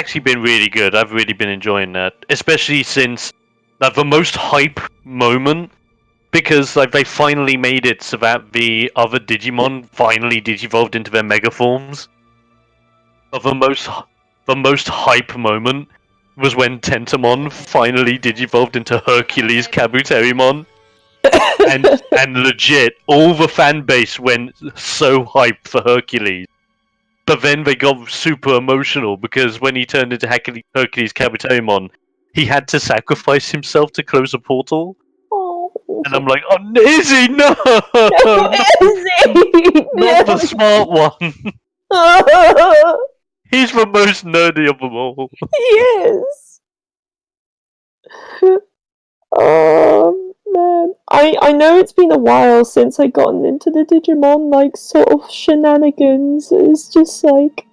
actually been really good. I've really been enjoying that, especially since the most hype moment, because like they finally made it so that the other Digimon finally digivolved into their mega forms. But the most hype moment was when Tentamon finally digivolved into Hercules Kabuterimon. and legit, all the fan base went so hyped for Hercules. But then they got super emotional because when he turned into Hercules Kabuterimon, he had to sacrifice himself to close a portal. Oh. And I'm like, oh, Izzy, no! Izzy! Not the smart one. He's the most nerdy of them all. Yes. Oh man, I know it's been a while since I gotten into the Digimon like sort of shenanigans. It's just like,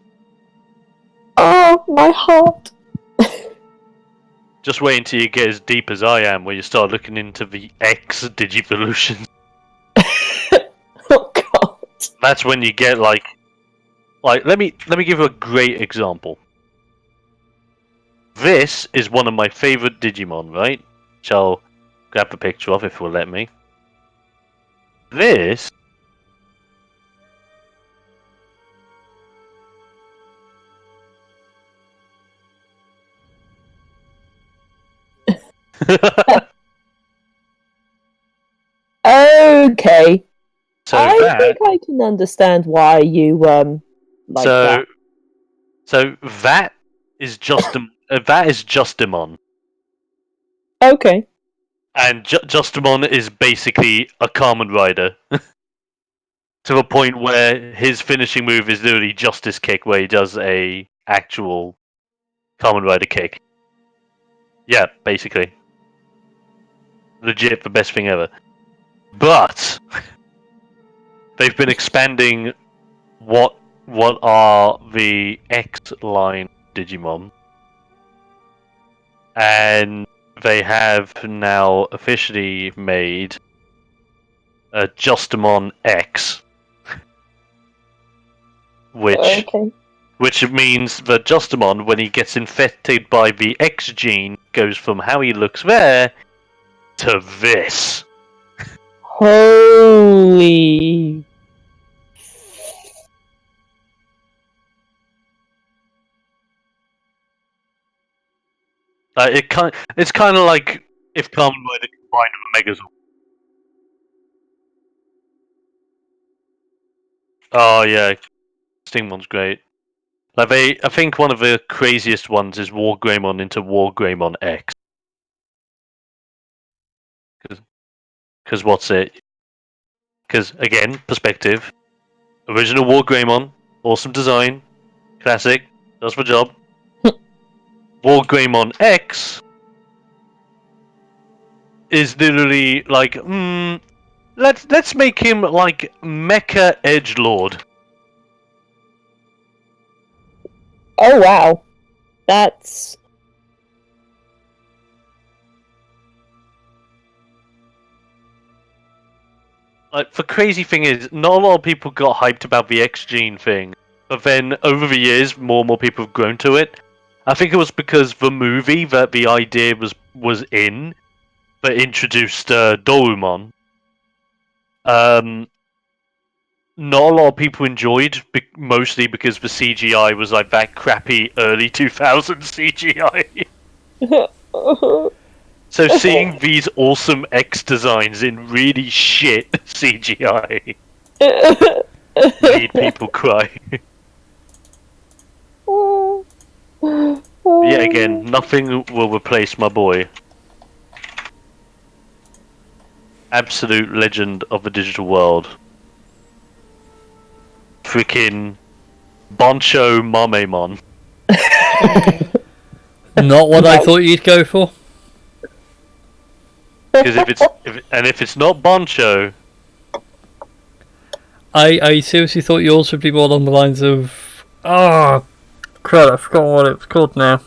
oh my heart. Just wait until you get as deep as I am, where you start looking into the X Digivolution. Oh god. That's when you get like let me give you a great example. This is one of my favorite Digimon, right? Which I'll grab a picture of if it will let me. This Okay. so I that think I can understand why you like that. So that is Justimon. Okay. And Justimon is basically a Kamen Rider. To the point where his finishing move is literally Justice Kick, where he does a actual Kamen Rider kick. Yeah, basically. Legit the best thing ever. But they've been expanding what are the X line Digimon. And they have now officially made a Justimon X. Which means that Justimon, when he gets infected by the X gene, goes from how he looks there to this. Holy. It's kind of like if Kamen Rider combined with Megazord. Oh yeah, Stingmon's great. Like I think one of the craziest ones is War Greymon into War Greymon X. Because what's it? Because again, perspective. Original War Greymon, awesome design, classic, does the job. War Greymon X is literally like, let's make him like Mecha Edgelord. Oh wow. That's Like, the crazy thing is, not a lot of people got hyped about the X gene thing, but then over the years, more and more people have grown to it. I think it was because the movie that the idea was in that introduced Dorumon. Not a lot of people enjoyed, mostly because the CGI was like that crappy early 2000s CGI. So seeing these awesome X designs in really shit CGI made people cry. Yet again, nothing will replace my boy. Absolute legend of the digital world. Freaking Boncho Mamemon. Not what I thought you'd go for. Because if it's not Boncho, I seriously thought yours would be more along the lines of, oh crap, I forgot what it was called now.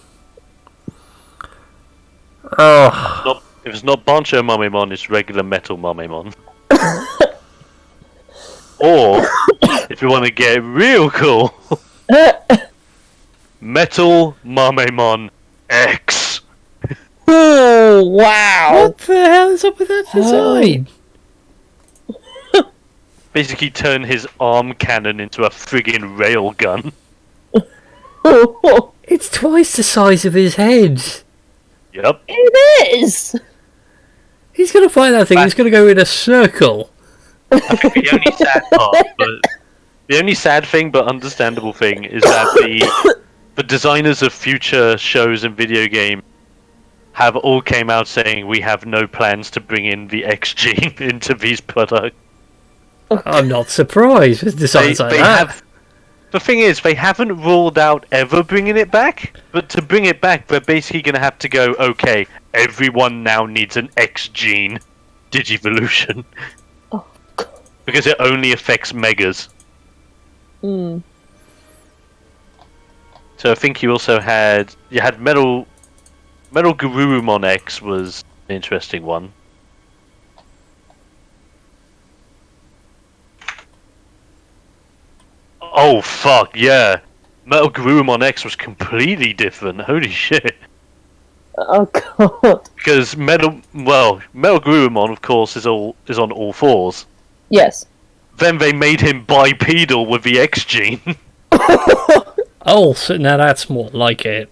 Oh, if it's not Boncho Mamemon, it's regular Metal Mamemon. Or if you want to get real cool, Metal Mamemon X. Oh, wow. What the hell is up with that design? Basically turn his arm cannon into a friggin' railgun. It's twice the size of his head. Yep. It is. He's gonna fight that thing. He's gonna go in a circle. The only sad part, the only sad thing but understandable thing is that the designers of future shows and video games have all came out saying we have no plans to bring in the X gene into these products. I'm not surprised with designs like that. The thing is, they haven't ruled out ever bringing it back, but to bring it back, they're basically going to have to go, okay, everyone now needs an X gene Digivolution. Oh, God. Because it only affects Megas. Mm. So I think you also had Metal Garurumon X was an interesting one. Oh fuck yeah! Metal Garurumon X was completely different. Holy shit! Oh, God. Because Metal Garurumon of course is on all fours. Yes. Then they made him bipedal with the X gene. Oh, so now that's more like it.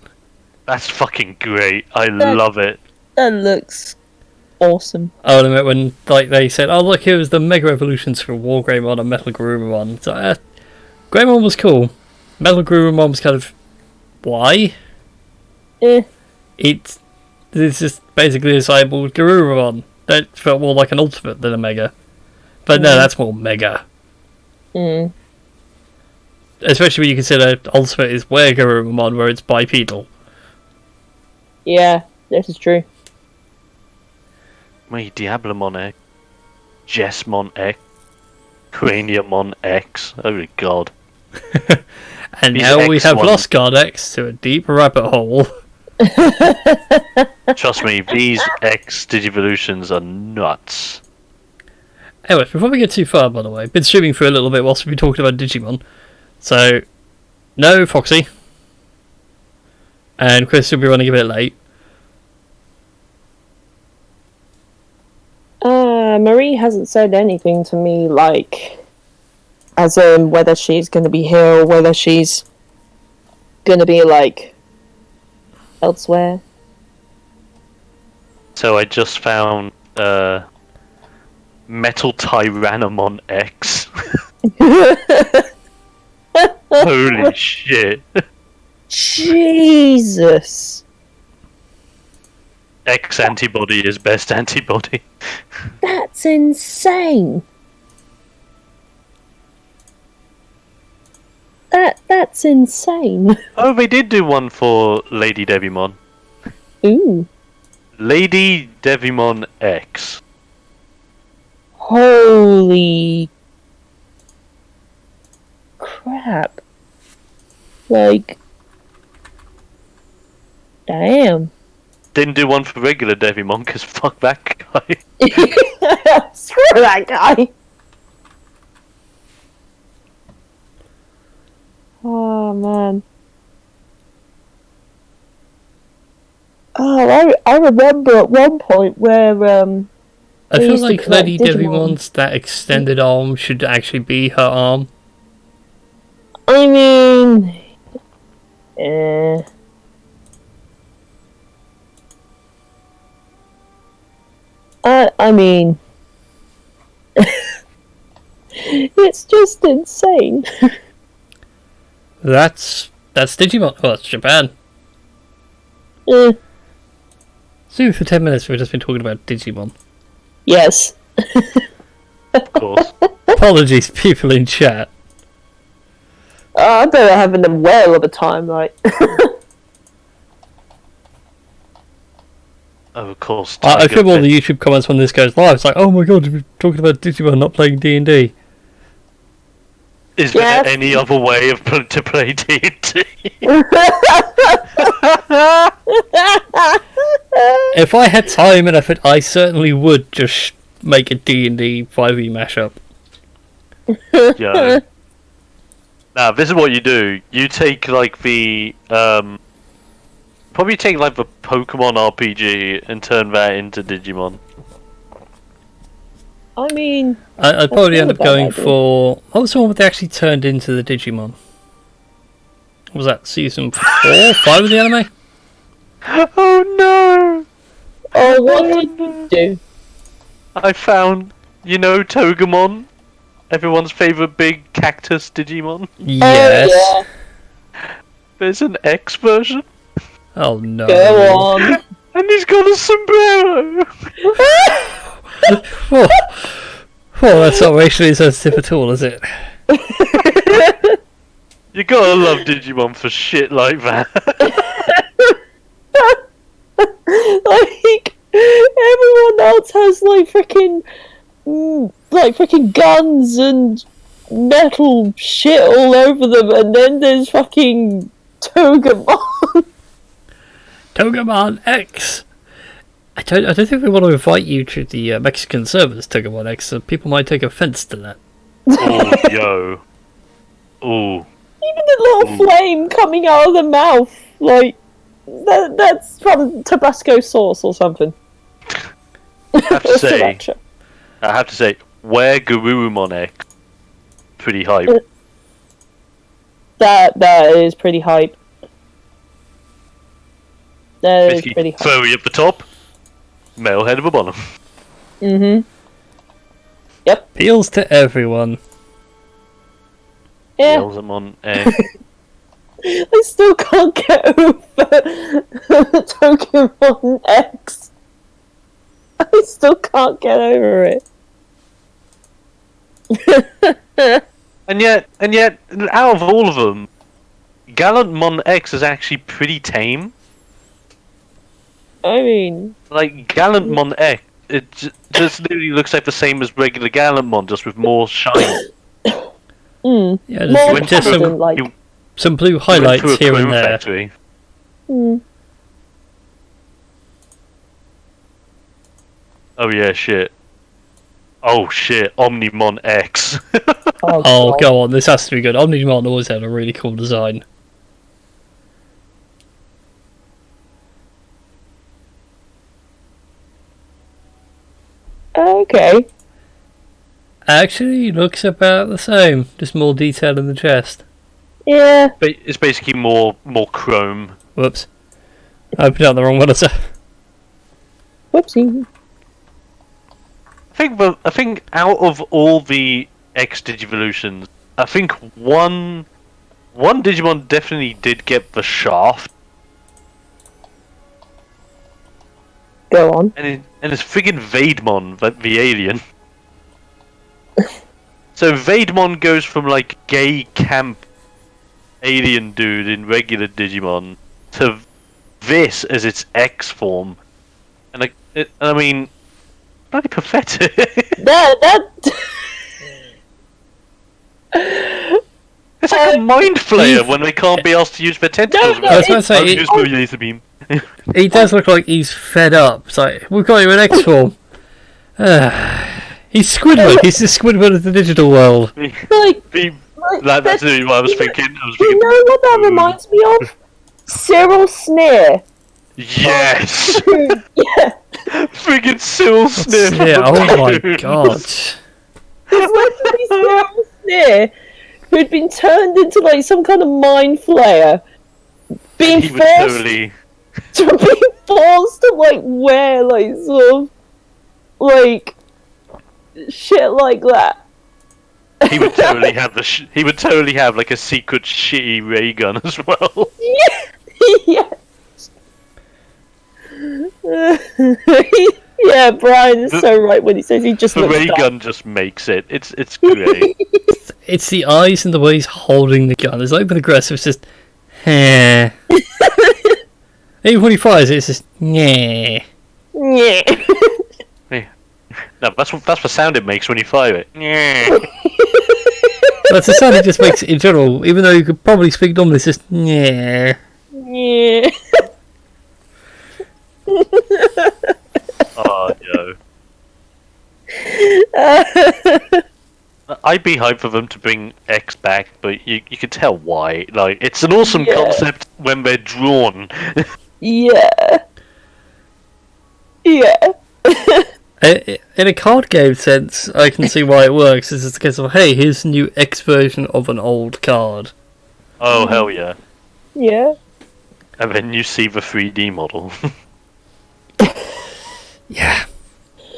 That's fucking great. I love it. That looks awesome. I admit when they said, "Oh look, here was the Mega Evolutions for War Greymon and Metal Garurumon." So, Greymon was cool. Metal Garurumon was kind of why? It's just basically a cyborg Garurumon that felt more like an ultimate than a Mega. But no, that's more Mega. Mm. Especially when you consider ultimate is where Garurumon, where it's bipedal. Yeah, this is true. My Diablomon X, Jessmon X, Craniumon X. Oh god. And These now we X have ones- lost God X to a deep rabbit hole. Trust me, these X Digivolutions are nuts. Anyway, before we get too far, by the way, been streaming for a little bit whilst we've been talking about Digimon. So, no Foxy. And Chris will be running a bit late. Marie hasn't said anything to me, like, as in whether she's going to be here or whether she's going to be, like, elsewhere. So I just found Metal Tyrannomon X. Holy shit. Jesus! X antibody is best antibody. That's insane! That's insane. Oh, they did do one for Lady Devimon. Ooh. Lady Devimon X. Holy crap. Like, damn. Didn't do one for regular Devimon because fuck that guy. Screw that guy. Oh man. Oh, I remember at one point where I They feel used to like collect Lady Digimon. Devimon's that extended arm should actually be her arm. I mean, I mean, it's just insane. That's Digimon. Oh, that's Japan. Eh, So for 10 minutes we've just been talking about Digimon. yes. Of course. Apologies, people in chat. I bet they're having a whale of a time, right? Oh, of course. I Tiger feel all Fit- the YouTube comments when this goes live. It's like, oh my god, we're talking about Digimon not playing D&D. Is Yes. there any other way of to play D&D? If I had time and effort, I certainly would just make a D&D 5e mashup. Yo. Now, this is what you do. You take like the probably take like the Pokemon RPG and turn that into Digimon. I mean, I'd probably not end a up bad going idea. for... What was the one where they actually turned into the Digimon? Was that season 4, 5 of the anime? Oh no! oh, what did you do? I found, Togemon, everyone's favorite big cactus Digimon. Yes. Oh, There's an X version, Oh no. yeah. Go on. and he's got a sombrero. Oh, oh, that's not racially sensitive at all, is it? You gotta love Digimon for shit like that. Like, everyone else has like freaking guns and metal shit all over them, and then there's fucking Togemon. Togemon X! I don't think we want to invite you to the Mexican servers, Togemon X, so people might take offense to that. Oh, yo. Ooh. Even the little flame coming out of the mouth, like, that's from Tabasco sauce or something. I have to Or say, sriracha. where Garurumon X, pretty hype. That is pretty hype. That is Basically, pretty hype. furry at the top, male head at the bottom. Mm-hmm. Appeals to everyone. Yeah. Yelzamon X. I still can't get over Pokemon X. I still can't get over it. And yet, out of all of them, Gallantmon X is actually pretty tame. I mean, Like, Gallantmon X, it just literally looks like the same as regular Gallantmon, just with more shine. Yeah, more just some, confident, like. some blue Went highlights through a here and clone there. factory. Mm. Oh yeah, shit. Oh shit, Omnimon X. Oh, God. go on, this has to be good. Omnimon always had a really cool design. Okay. Actually, looks about the same, just more detail in the chest. Yeah. It's basically more chrome. Whoops. I opened out the wrong one. Whoopsie. I think out of all the X Digivolutions, I think one Digimon definitely did get the shaft, Go on. and it's friggin' Vaidmon, the alien. So Vaidmon goes from like gay camp alien dude in regular Digimon to this as its X form, and I mean, bloody pathetic. That. It's like a mind flayer He's- when they can't be asked to use their tentacles. No, I was about to I'll say, use my laser beam. he does look like he's fed up. It's like, we've got you in X form. He's Squidward. He's the Squidward of the digital world. Like, That's really what I was thinking. you know what that reminds me of? Cyril Sneer. Yes! Yeah. Friggin' Cyril Sniff. Yeah, oh my god. It's literally Cyril Sneer, who'd been turned into like some kind of mind flayer, being He was forced totally... to like wear like sort of like shit like that. He would totally have he would totally have like a secret shitty ray gun as well. Yeah. Yeah, Brian is so right when he says he just The looks ray dumb. gun just makes it. It's great. It's the eyes and the way he's holding the gun. It's like with aggressive, it's just, heh. Even when he fires it, it's just, yeah. Yeah. No, that's the sound it makes when you fire it. Yeah. That's the sound it just makes in general, even though you could probably speak normally, it's just, yeah. Yeah. Oh, yo. I'd be hyped for them to bring X back, but you could tell why. Like, it's an awesome concept when they're drawn. Yeah. Yeah. In a card game sense, I can see why it works. It's just a case of, hey, here's a new X version of an old card. Oh, hell yeah. Yeah. And then you see the 3D model. Yeah.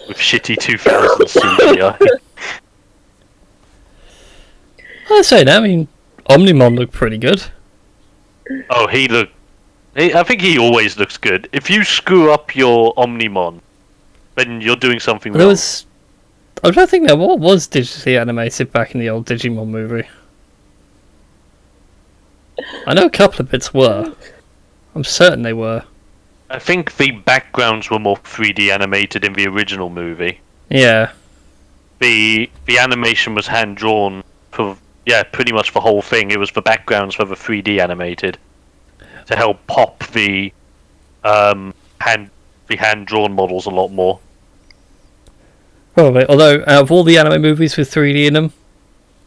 With shitty 2000 CGI. I'd say that, I mean, Omnimon looked pretty good. Oh, I think he always looks good. If you screw up your Omnimon, then you're doing something wrong. I'm trying to think now, what was digitally animated back in the old Digimon movie? I know a couple of bits were. I'm certain they were. I think the backgrounds were more 3D animated in the original movie. Yeah. The animation was hand drawn for pretty much the whole thing. It was the backgrounds that were 3D animated to help pop the hand drawn models a lot more. Probably. Although out of all the anime movies with 3D in them,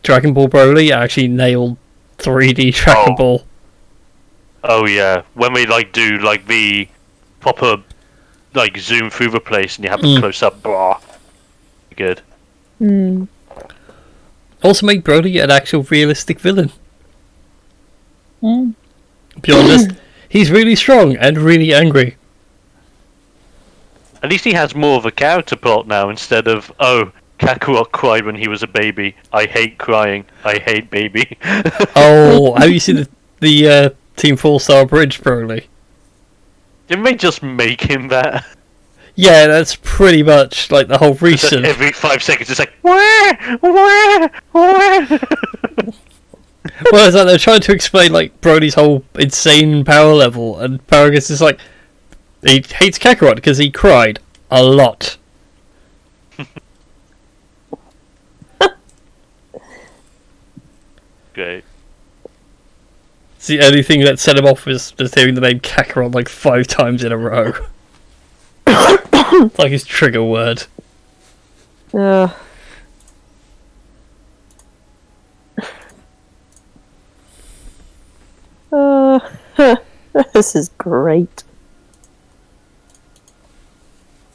Dragon Ball Broly actually nailed 3D Dragon Ball. Oh yeah, when we do the proper zoom through the place and you have a close up, good. Also made Broly an actual realistic villain. Beyond this, he's really strong and really angry. At least he has more of a character plot now instead of Kakarot cried when he was a baby. I hate crying. I hate baby. Oh, have you seen the Team 4-Star Bridge Broly? Didn't they just make him that? Yeah, that's pretty much like the whole reason. Every 5 seconds, it's like, where? Well, it's like they're trying to explain Broly's whole insane power level, and Paragus is like, he hates Kakarot because he cried a lot. Great. It's the only thing that set him off was just hearing the name Kakarot 5 times in a row. It's like his trigger word. This is great.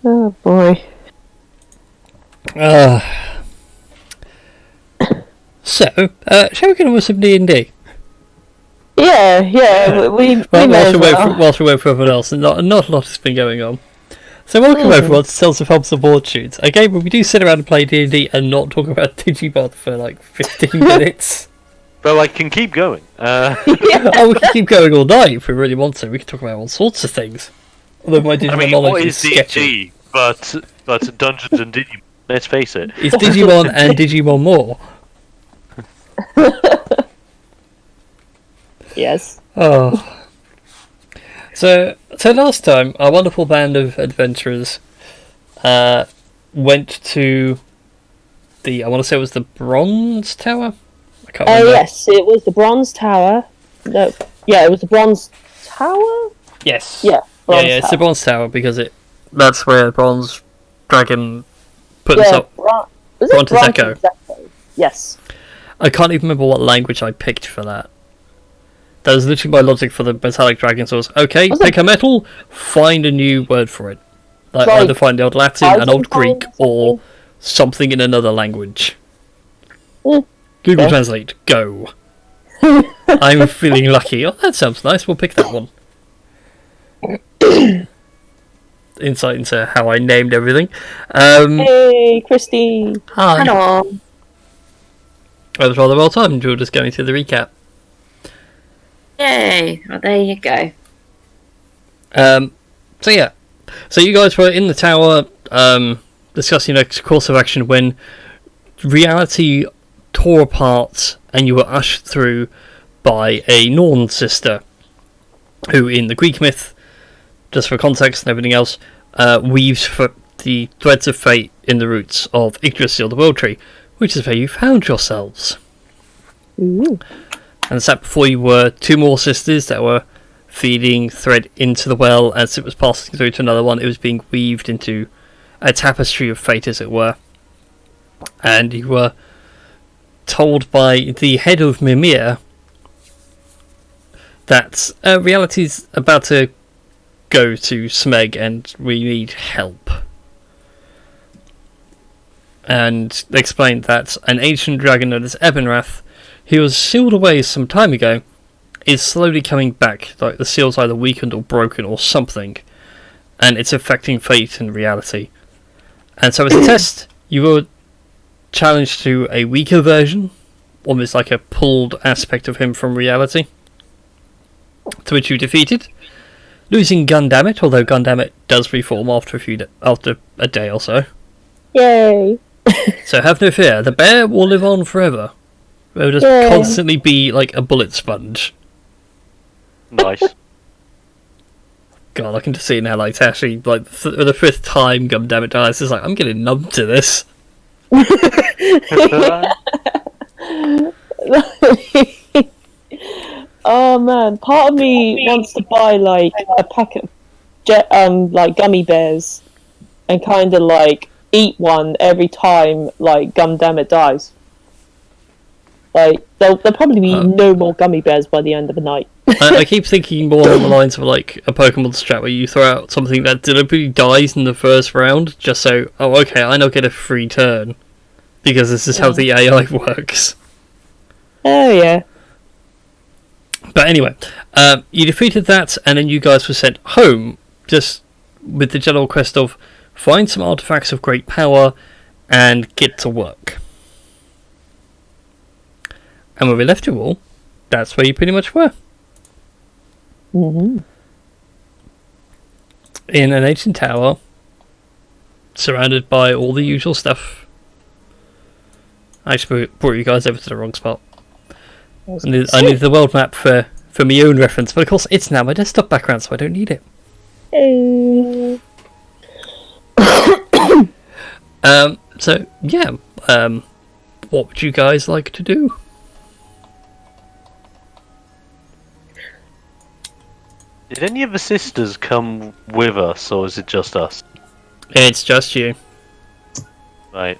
Oh boy. So, shall we get on with some D&D? Yeah, we may as well. Whilst we wait for everyone else, and not a lot has been going on. So welcome everyone to Tales of Fumbles and Board Tunes, a game where we do sit around and play D&D and not talk about Digimon for 15 minutes. Well, I can keep going. Oh, we can keep going all night if we really want to. We can talk about all sorts of things. Although my Digimon knowledge what is is sketchy. D&D but Dungeons and Digimon? Let's face it. It's Digimon and Digimon more. Yes. Oh. So last time, our wonderful band of adventurers went to I want to say it was the Bronze Tower? I can't remember. Yes, it was the Bronze Tower. No, yeah, it was the Bronze Tower? Yes. Yeah, It's the Bronze Tower because that's where Bronze Dragon put himself. Bronze Echo. Yes. I can't even remember what language I picked for that. That was literally my logic for the metallic dragon source. Okay, pick a metal, find a new word for it. Either find the old Latin, an old Greek, or something in another language. Google Translate, go. I'm feeling lucky. Oh, that sounds nice, we'll pick that one. Insight into how I named everything. Hey, Christy. Hi. Hello. That was rather well timed. We were just going through the recap. Yay! Well, there you go. So you guys were in the tower discussing your next course of action when reality tore apart and you were ushered through by a Norn sister who, in the Greek myth, just for context and everything else, weaves the threads of fate in the roots of Yggdrasil, the World Tree, which is where you found yourselves. Ooh. And sat before you were 2 more sisters that were feeding thread into the well. As it was passing through to another one, it was being weaved into a tapestry of fate, as it were. And you were told by the head of Mimir that reality's about to go to Smeg and we need help. And they explained that an ancient dragon known as Ebenrath, who was sealed away some time ago, is slowly coming back. Like the seal's either weakened or broken or something, and it's affecting fate and reality. And so as a test, you were challenged to a weaker version, almost like a pulled aspect of him from reality, to which you defeated, losing Gundamit, although Gundamit does reform after after a day or so. Yay! So have no fear, the bear will live on forever. It will just constantly be like a bullet sponge. Nice. God, I can just see it now, like, to actually, like, the fifth time Gundamit dies, it's like, I'm getting numb to this. Oh man, part of me wants to buy like a packet of like gummy bears and kind of like eat one every time like Gundamit dies. Like there'll probably be no more gummy bears by the end of the night. I keep thinking more along the lines of like a Pokemon strat where you throw out something that deliberately dies in the first round, just so, oh okay, I now get a free turn. Because this is how the AI works. Oh yeah. But anyway, you defeated that, and then you guys were sent home, just with the general quest of find some artifacts of great power and get to work. And when we left you all, that's where you pretty much were. Mm-hmm. In an ancient tower, surrounded by all the usual stuff. I actually brought you guys over to the wrong spot. I need the world map for my own reference, but of course it's now my desktop background, so I don't need it. So yeah, what would you guys like to do? Did any of the sisters come with us, or is it just us? It's just you. Right.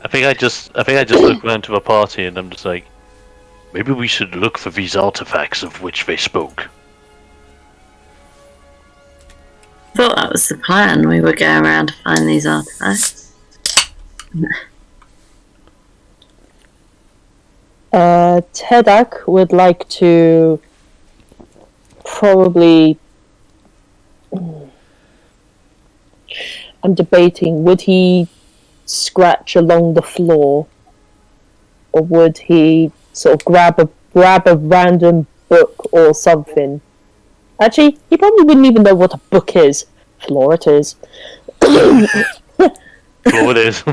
I think I just look around to the party and I'm just like, maybe we should look for these artifacts of which they spoke. I thought that was the plan. We were going around to find these artifacts. Tedak would like to probably. I'm debating, would he scratch along the floor, or would he sort of grab a random book or something? Actually, he probably wouldn't even know what a book is. Floor it is. Floor it is.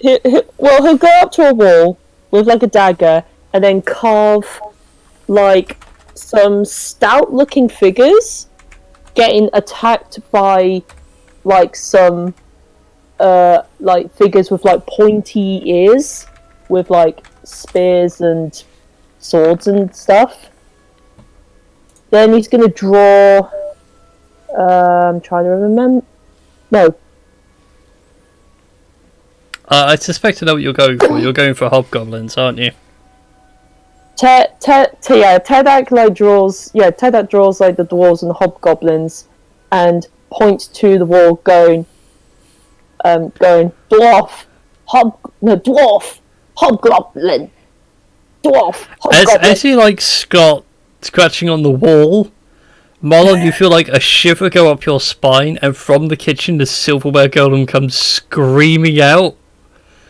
He'll go up to a wall with like a dagger and then carve like some stout-looking figures getting attacked by like some like figures with like pointy ears with like spears and swords and stuff. Then he's gonna draw I'm trying to remember. No. I suspect I know what you're going for. You're going for hobgoblins, aren't you? Tedak like draws Tedak draws like the dwarves and the hobgoblins and points to the wall going dwarf hobgoblin dwarf hobgoblin. As he like Scott scratching on the wall, Marlon, you feel like a shiver go up your spine, and from the kitchen the silverware golem comes screaming out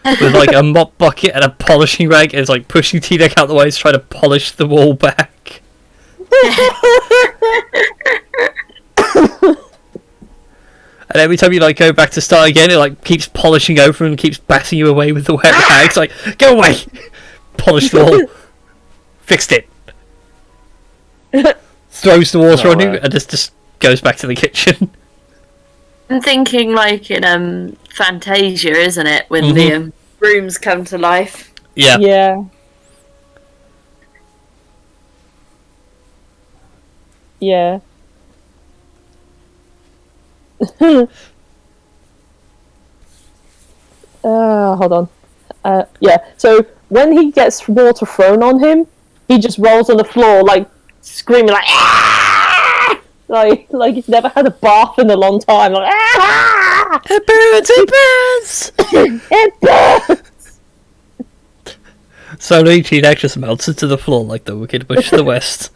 with like a mop bucket and a polishing rag, and it's like pushing T-Deck out the way to try to polish the wall back. And every time you like go back to start again, it like keeps polishing over and keeps batting you away with the wet rag. It's like, go away! Polish the wall. Fixed it. Throws the water on you and just goes back to the kitchen. I'm thinking like in Fantasia, isn't it? When the rooms come to life. Yeah. Yeah. Yeah. Hold on. Yeah. So when he gets water thrown on him, he just rolls on the floor like screaming like "Ah!" like he's never had a bath in a long time. Like "Ah! It burns! It burns! It burns!" So each just melts into the floor like the Wicked Witch of the West.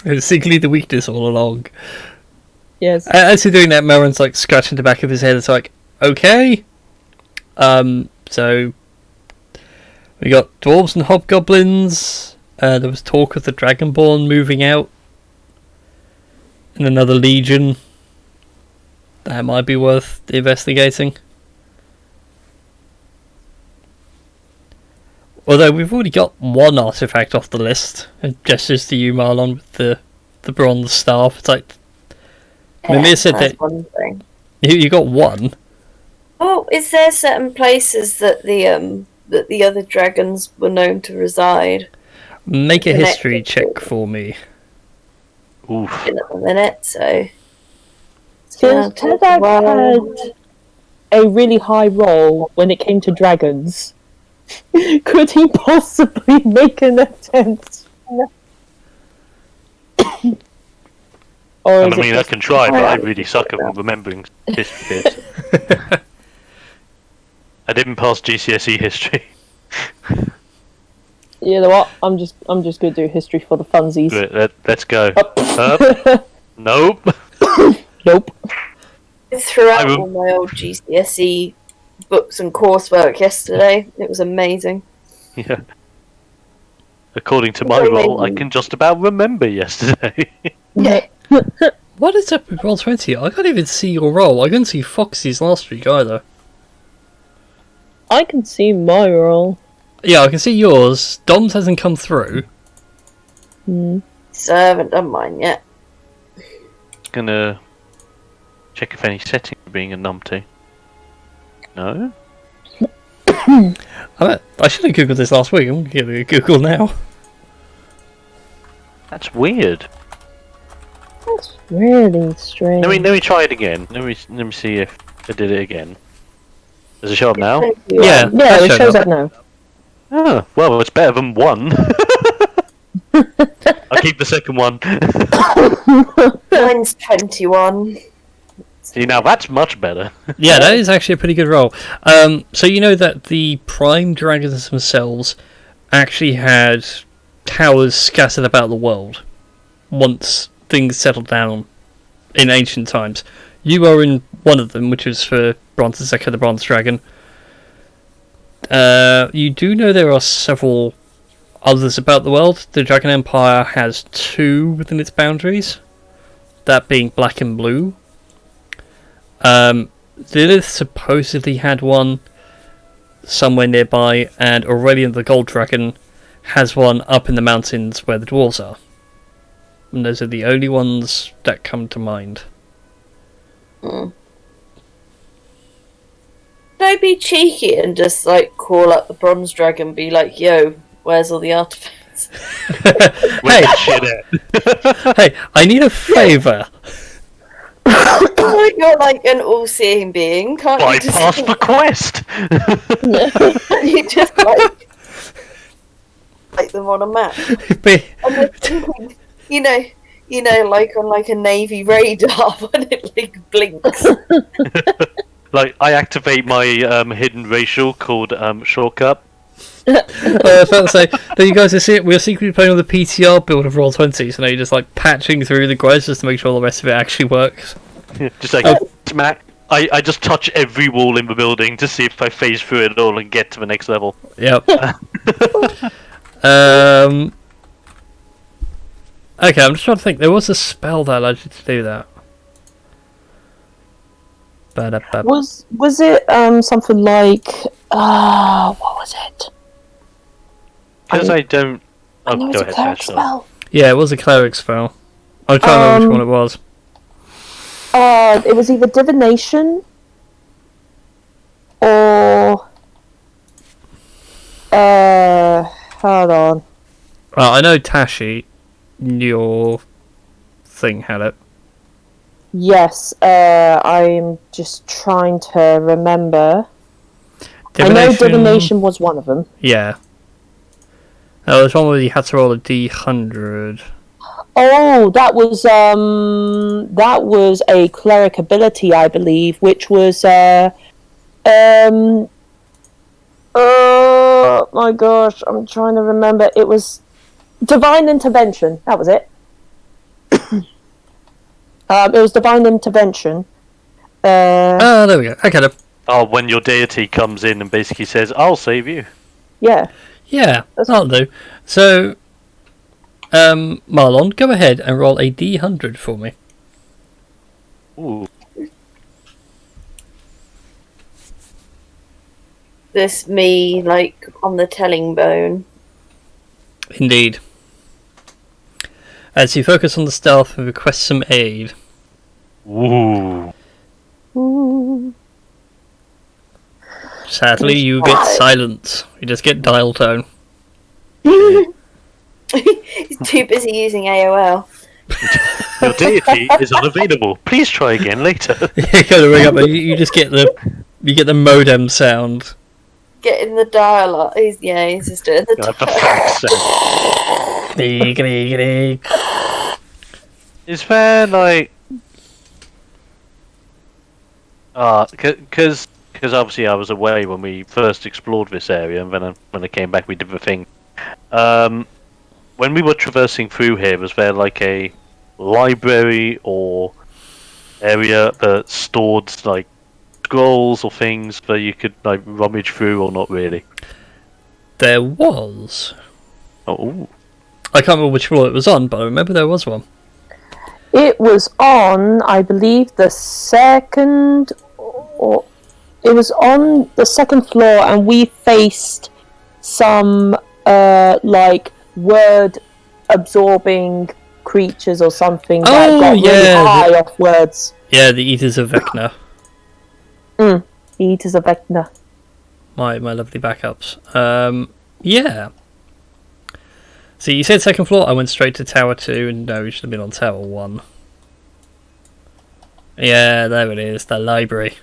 It's secretly the weakness all along. Yes. As he's doing that, Merrin's like scratching the back of his head. It's like, okay. So we got dwarves and hobgoblins. There was talk of the Dragonborn moving out, and another legion. That might be worth investigating. Although we've already got one artifact off the list, and gestures to you, Marlon, with the bronze staff. It's like Mimir said that one thing. you got one. Oh, is there certain places that the other dragons were known to reside? Make a history check for me. Oof. In a minute, so Because Tedak had a really high roll when it came to dragons. Could he possibly make an attempt? Or And is I mean, it I just... can try, but I really suck at remembering history bits. I didn't pass GCSE history. You know what? I'm just gonna do history for the funsies. Good, let's go. Up. Nope. Nope. throughout all my old GCSE books and coursework yesterday, it was amazing. Yeah. According to my role, I can just about remember yesterday. Yeah. What is up with Roll20? I can't even see your roll. I couldn't see Foxy's last week either. I can see my roll. Yeah, I can see yours. Dom's hasn't come through. So I haven't done mine yet. Gonna check if any settings are being a numpty. No? I should have googled this last week. I'm going to give it a Google now. That's weird. That's really strange. Let me try it again. Let me see if I did it again. Does it show up now? Yeah, Yeah, it showed shows up. up now. Oh, well, it's better than one. I'll keep the second one. Mine's 21. See, now that's much better. Yeah, that is actually a pretty good roll. So you know that the prime dragons themselves actually had towers scattered about the world once things settled down in ancient times. You are in one of them, which is for Bronze Echo, the Bronze Dragon. You do know there are several others about the world. The Dragon Empire has 2 within its boundaries, that being Black and Blue. Lilith supposedly had one somewhere nearby, and Aurelian the Gold Dragon has one up in the mountains where the dwarves are. And those are the only ones that come to mind. Could I be cheeky and just like call up the Bronze Dragon and be like, yo, where's all the artifacts? Where's the shit at? Hey, I need a favour. You're like an all-seeing being, can't you just, Bypass the quest! you just like them on a map? And they're thinking, you know, like on like a Navy radar when it like blinks. Like, I activate my hidden racial called shortcut. I was about to say, then you guys are seeing, we're secretly playing on the PTR build of Roll20, so now you're just like patching through the quests just to make sure the rest of it actually works. Just like, smack. I just touch every wall in the building to see if I phase through it all and get to the next level. Yep. Okay, I'm just trying to think. There was a spell that allowed you to do that. Was it something like what was it? Because I don't... I know Oh, it's go a ahead, cleric Ash, sorry. spell. Yeah, it was a cleric spell. I'm trying to remember which one it was. It was either divination or hold on. I know Tashi, your thing had it. Yes, I'm just trying to remember. I know divination was one of them. Yeah. There's one where you had to roll a D100. Oh, that was a cleric ability, I believe, which was oh my gosh, I'm trying to remember. It was divine intervention. That was it. It was divine intervention. There we go. I get it. Oh, when your deity comes in and basically says, "I'll save you." Yeah. Yeah, that'll do. So, Marlon, go ahead and roll a D100 for me. Ooh. This me, like, on the telling bone. Indeed. As you focus on the stealth and request some aid. Ooh. Ooh. Sadly, you get silence. You just get dial tone. He's too busy using AOL. Your deity is unavailable. Please try again later. You gotta ring up, and you just get the modem sound. Getting the dial-up. He's just doing the God, for fuck's sake. Is there like, because obviously I was away when we first explored this area, and then when I came back we did the thing. When we were traversing through here, was there like a library or area that stored like scrolls or things that you could like rummage through, or not really? There was. Oh. I can't remember which floor it was on, but I remember there was one. It was on, I believe, the second, or it was on the second floor, and we faced some like word-absorbing creatures or something that got really high off words. Yeah, the Eaters of Vecna. The Eaters of Vecna. My lovely backups. Yeah. So you said second floor, I went straight to Tower 2, and no, we should have been on Tower 1. Yeah, there it is, the library.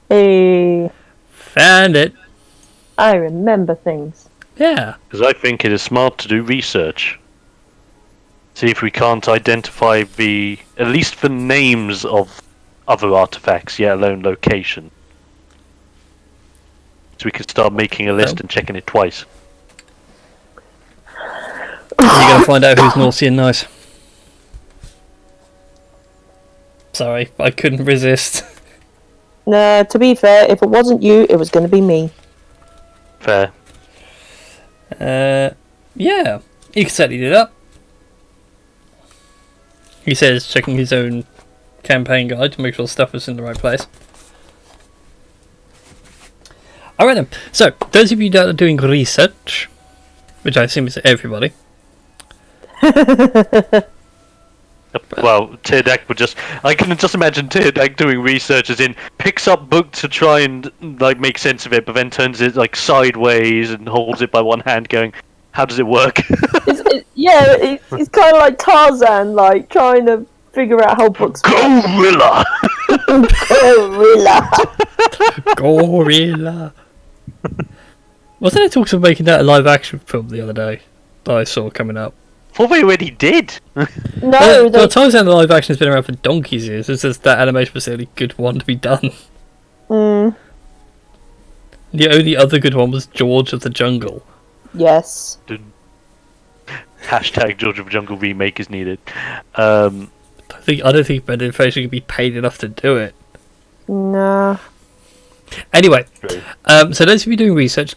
Hey. Found it. I remember things. Yeah. Because I think it is smart to do research. See if we can't identify at least the names of other artifacts, yet alone location. So we can start making a list and checking it twice. You're going to find out who's naughty and nice. Sorry, I couldn't resist. Nah, to be fair, if it wasn't you, it was going to be me. Fair. Yeah, you can certainly do that. He says, checking his own campaign guide to make sure stuff is in the right place. Alright then, so, those of you that are doing research, which I assume is everybody. Well, Tirdak would I can just imagine Tirdak doing research as in, picks up book to try and like make sense of it, but then turns it like sideways and holds it by one hand going, how does it work? It's kind of like Tarzan, like trying to figure out how books work. Gorilla! Gorilla! Wasn't there talks of making that a live action film the other day that I saw coming up? Well, they already did! No, well, Tarzan the live action has been around for donkey's years. It's just that animation was the only good one to be done. Mm. The only other good one was George of the Jungle. Yes. Hashtag George of the Jungle remake is needed. I don't think Brendan Fraser could be paid enough to do it. Nah. Anyway, so those of you doing research,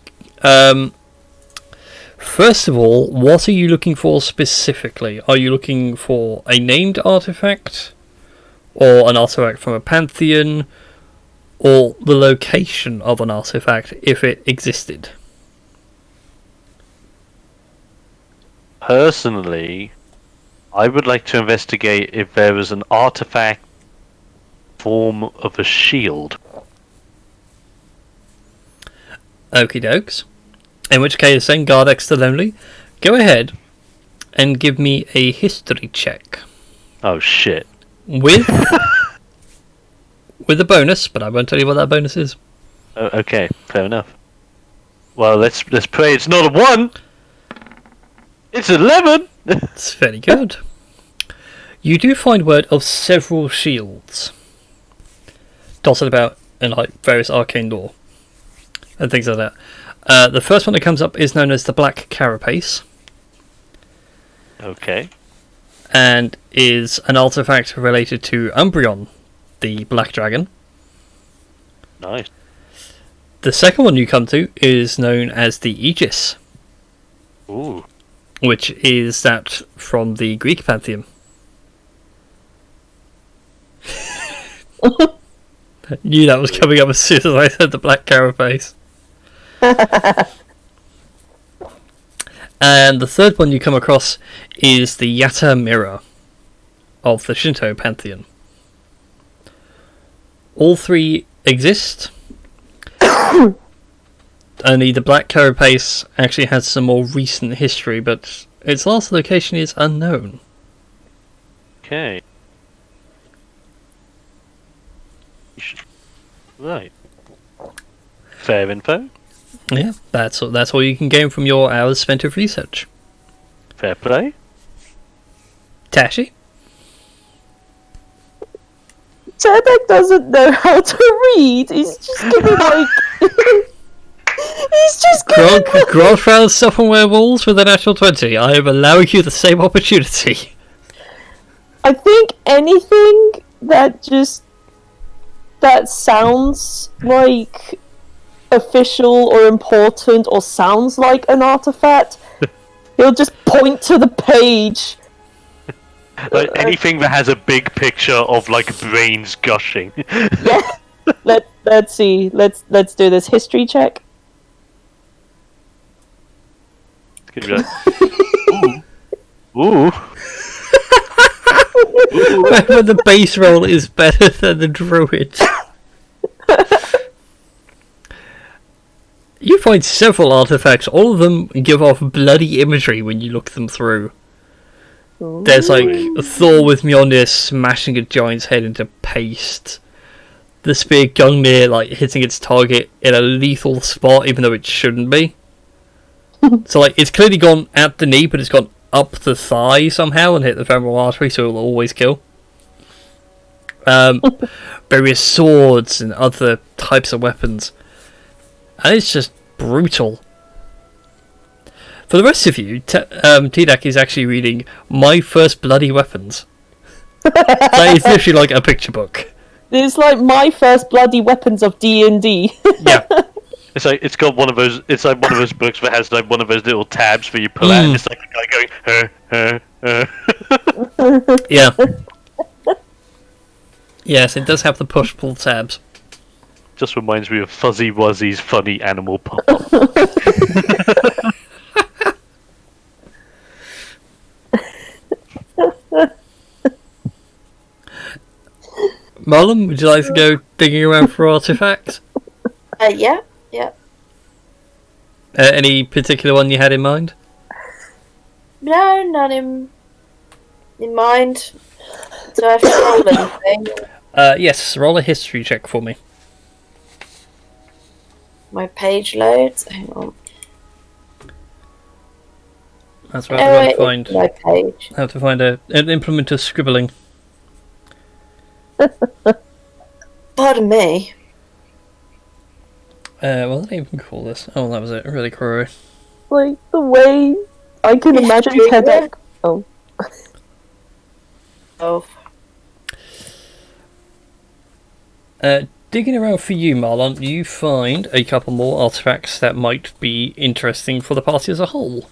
first of all, what are you looking for specifically? Are you looking for a named artifact, or an artifact from a pantheon, or the location of an artifact if it existed? Personally, I would like to investigate if there is an artifact form of a shield. Okie dokes. In which case, then, Guard Extra Lonely, go ahead and give me a history check Oh shit. with with a bonus, but I won't tell you what that bonus is. Okay, fair enough. Well, let's pray it's not a 1. It's 11. It's very good. You do find word of several shields dotted about in like various arcane lore and things like that. The first one that comes up is known as the Black Carapace, Okay. and is an artifact related to Umbreon, the Black Dragon. Nice. The second one you come to is known as the Aegis, Ooh. which is that from the Greek pantheon. I knew that was coming up as soon as I said the Black Carapace. And the third one you come across is the Yatta Mirror of the Shinto pantheon. All three exist. Only the Black Carapace actually has some more recent history, but its last location is unknown. Okay. Right. Fair info. Yeah, that's all you can gain from your hours spent of research. Fair play. Tashi? Tedek doesn't know how to read. He's just gonna like. He's just gonna. Grog found stuff on werewolves with a natural 20. I am allowing you the same opportunity. I think anything that sounds like official or important or sounds like an artifact, he'll just point to the page. Like anything that has a big picture of like brains gushing. Yeah. Let's see. Let's do this history check. It's gonna be like, ooh. When the base roll is better than the druid. You find several artifacts. All of them give off bloody imagery when you look them through. There's like Thor with Mjolnir smashing a giant's head into paste. The spear Gungnir like hitting its target in a lethal spot even though it shouldn't be. So like it's clearly gone at the knee but it's gone up the thigh somehow and hit the femoral artery so it will always kill. Various swords and other types of weapons. And it's just brutal. For the rest of you, T-Dak is actually reading My First Bloody Weapons. That is literally like a picture book. It's like My First Bloody Weapons of D&D. Yeah. It's like it's got one of those. It's like one of those books that has like one of those little tabs where you pull out, and it's like a guy going, Yeah. Yes, it does have the push-pull tabs. Just reminds me of Fuzzy Wuzzy's funny animal pop. Marlon, would you like to go digging around for artifacts? Yeah. Any particular one you had in mind? No, none in mind. Do I have to roll anything? Yes, roll a history check for me. My page loads. Hang on. That's right, I have to find, my page. I have to find an implement of scribbling. Pardon me. What did I even call this? Oh, that was it. Reliquary. Like the way I can imagine Tedek. Oh. Oh. Digging around for you, Marlon, you find a couple more artifacts that might be interesting for the party as a whole.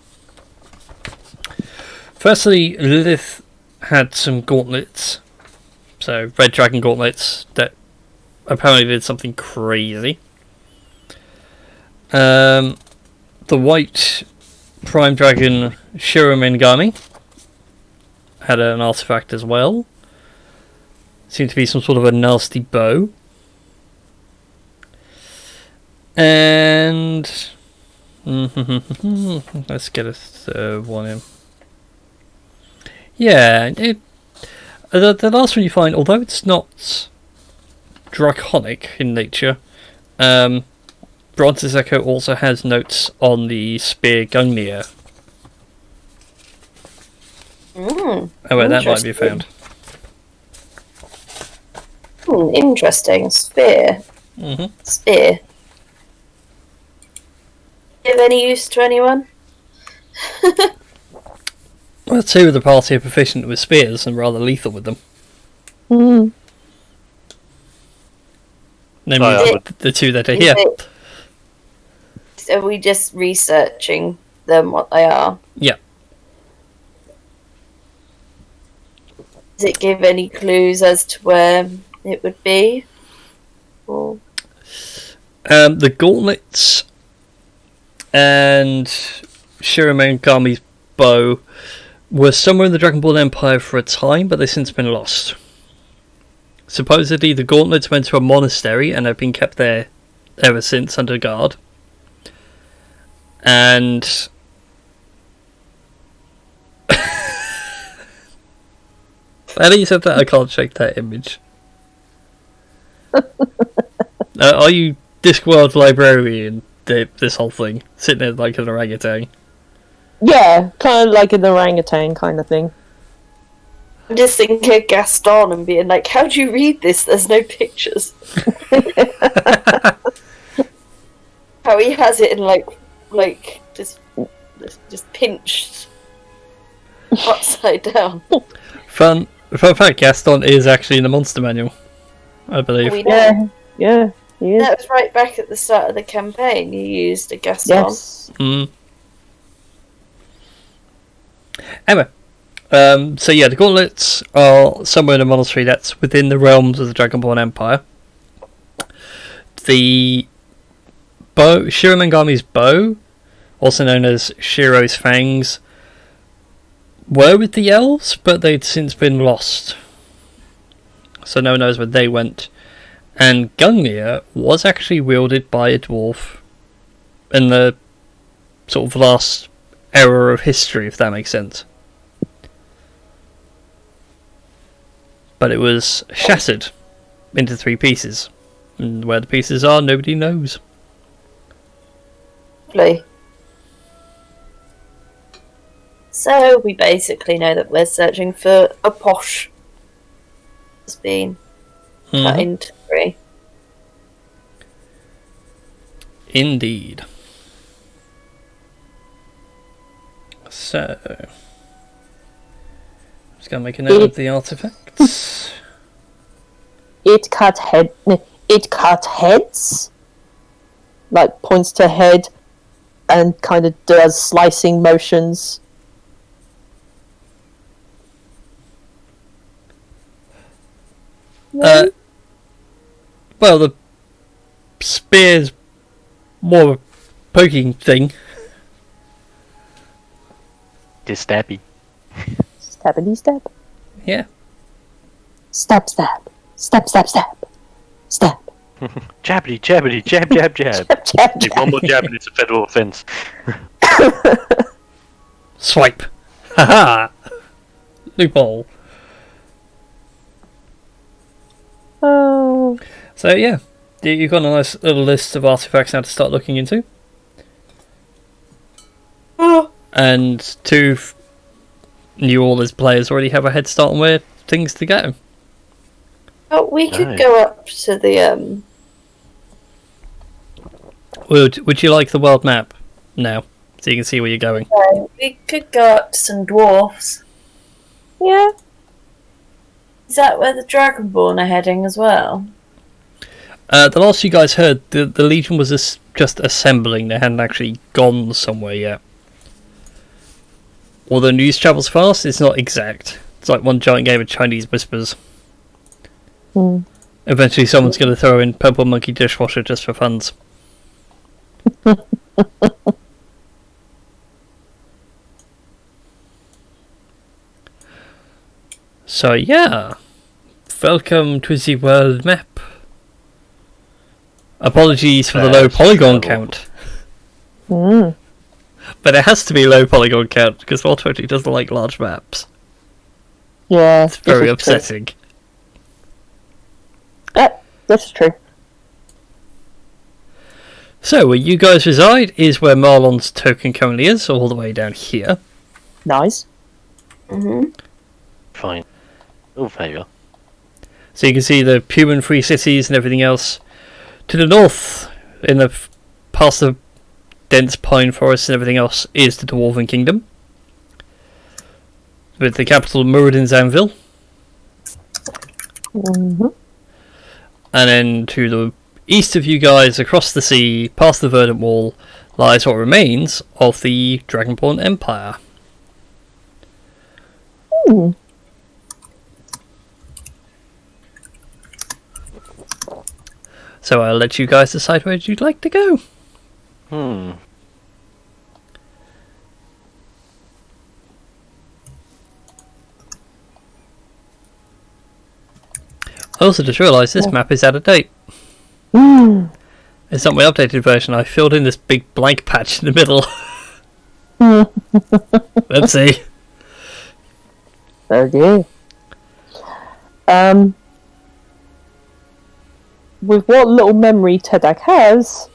Firstly, Lilith had some gauntlets. So, red dragon gauntlets that apparently did something crazy. The white prime dragon Shiromengami had an artifact as well. Seemed to be some sort of a nasty bow. And let's get a third one in. Yeah, the last one you find, although it's not draconic in nature, Bronze's Echo also has notes on the spear Gungnir. Where that might be found. Interesting. Spear. Mm-hmm. Spear. Give any use to anyone? Well, two of the party are proficient with spears and rather lethal with them. Mm. Namely, the two that are here. Are we just researching them, what they are? Yeah. Does it give any clues as to where it would be? Or... The gauntlets and Shiramangami's bow were somewhere in the Dragonborn Empire for a time, but they've since been lost. Supposedly, the gauntlets went to a monastery and have been kept there ever since under guard. And now you said that, I can't shake that image. Are you Discworld librarian? This whole thing, sitting there like an orangutan. Yeah, kind of like an orangutan kind of thing. I'm just thinking of Gaston and being like, how do you read this? There's no pictures. How he has it in like just pinched upside down. Fun fact, Gaston is actually in the monster manual, I believe. We know. Yeah, he is. That was right back at the start of the campaign. You used a Gaston. Yes. Anyway, so yeah, the gauntlets are somewhere in a monastery that's within the realms of the Dragonborn Empire. The bow, Shiramangami's bow, also known as Shiro's fangs, were with the elves, but they'd since been lost. So no one knows where they went. And Gungnir was actually wielded by a dwarf in the sort of last era of history, if that makes sense. But it was shattered into 3 pieces. And where the pieces are, nobody knows. Lovely. So we basically know that we're searching for a posh that's been cut into 3. Indeed. So, I'm just going to make a note of the artifacts. It cut heads. Like points to head, and kind of does slicing motions. Well, the spear's more a poking thing. Just stabby. Stabbity stab. Yeah. Stab stab. Stab stab stab. Stab. Jabbity, jabbity, jab, jab, jab. Jab jab If one more jab and it's a federal offence. Swipe. Haha. Loophole. Oh. So yeah, you've got a nice little list of artifacts now to start looking into. And 2 New Orleans players already have a head start on where things to go. Oh, we could Nice. go up to the Would you like the world map now, so you can see where you're going? we could go up to some dwarfs. Yeah. Is that where the Dragonborn are heading as well? The last you guys heard, the Legion was just assembling. They hadn't actually gone somewhere yet. Although news travels fast, it's not exact. It's like one giant game of Chinese whispers. Eventually someone's going to throw in Purple Monkey Dishwasher just for funs. So yeah, welcome to the world map. Apologies for the low polygon count. Mm. But it has to be low polygon count, because World 20 doesn't like large maps. Yeah, It's very upsetting. This is true. So, where you guys reside is where Marlon's token currently is, all the way down here. Nice. Fine. Oh, there you are. So you can see the human free cities and everything else. To the north, in the past the dense pine forests and everything else, is the Dwarven Kingdom, with the capital Muradin's Anvil. Mm-hmm. And then to the east of you guys, across the sea, past the Verdant Wall, lies what remains of the Dragonborn Empire. Ooh. So I'll let you guys decide where you'd like to go. I also just realised this map is out of date. It's not my updated version. I filled in this big blank patch in the middle. Oopsie. Okay. With what little memory Tedak has,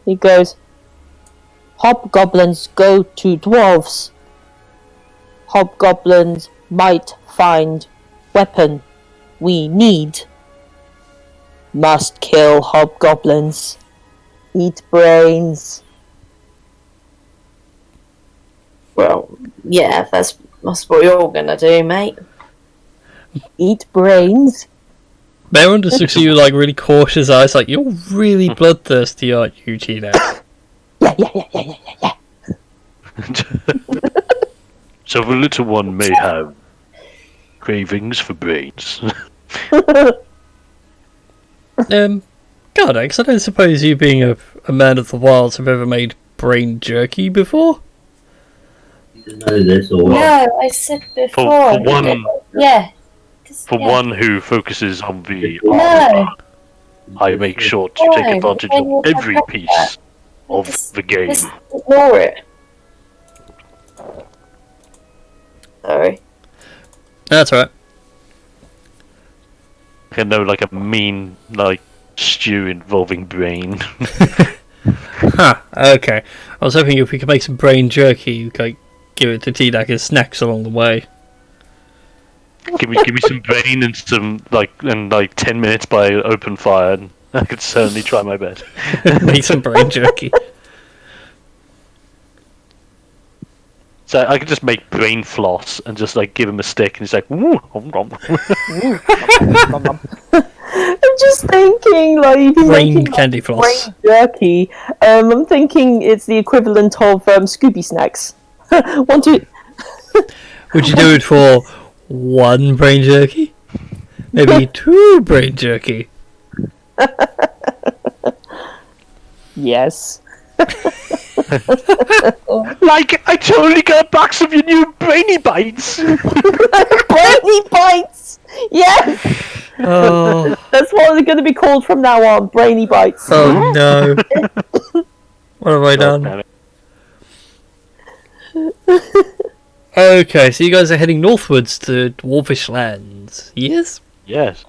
he goes, Hobgoblins go to dwarves. Hobgoblins might find weapon we need. Must kill hobgoblins. Eat brains. Well, yeah, that's what you're gonna do, mate. Eat brains. Baron just looks at you like really cautious eyes, like, you're really bloodthirsty, aren't you, Gina? Yeah. So the little one may have cravings for brains. God, X, I don't suppose you, being a man of the wilds, have ever made brain jerky before? You didn't know this or what? No, I said before. For one, Yeah. for one who focuses on the No. armor, I make sure to take No, advantage no, of every no, piece of the game. Just ignore it. Sorry. That's right. I know, like a mean, like, stew involving brain. Huh, okay. I was hoping if we could make some brain jerky, you could give it to T-Dak as snacks along the way. give me some brain and some, like 10 minutes by open fire, and I could certainly try my best. Make some brain jerky. So I could just make brain floss and just like give him a stick, and he's like, "Ooh, om, om." I'm just thinking, like, Brain making candy floss. brain jerky. I'm thinking it's the equivalent of Scooby snacks. Want to? Would you do it for one brain jerky? Maybe two brain jerky? Yes. Like, I totally got a box of your new brainy bites. Brainy bites. Yes. Oh, That's what they're going to be called from now on. Brainy bites. oh no. What have I done? Okay, so you guys are heading northwards to Dwarvish lands. Yes? Yes,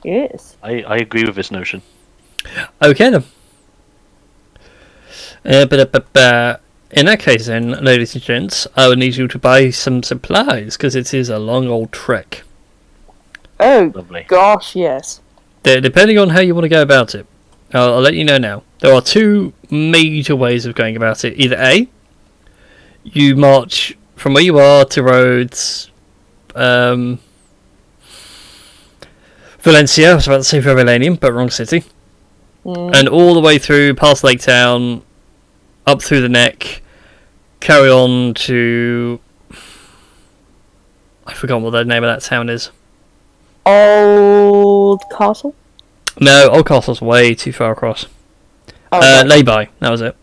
Yes. I agree with this notion. Okay then. In that case then, ladies and gents, I would need you to buy some supplies, because it is a long old trek. Oh Lovely. gosh, yes. Depending on how you want to go about it, I'll let you know now. There are two major ways of going about it. Either A, you march from where you are to Rhodes, Valencia, I was about to say Vermilanium, but wrong city. And all the way through, past Lake Town, up through the neck, carry on to... I forgot what the name of that town is. Old castle. No, Old Castle's way too far across. Oh, right. Lay-by, that was it.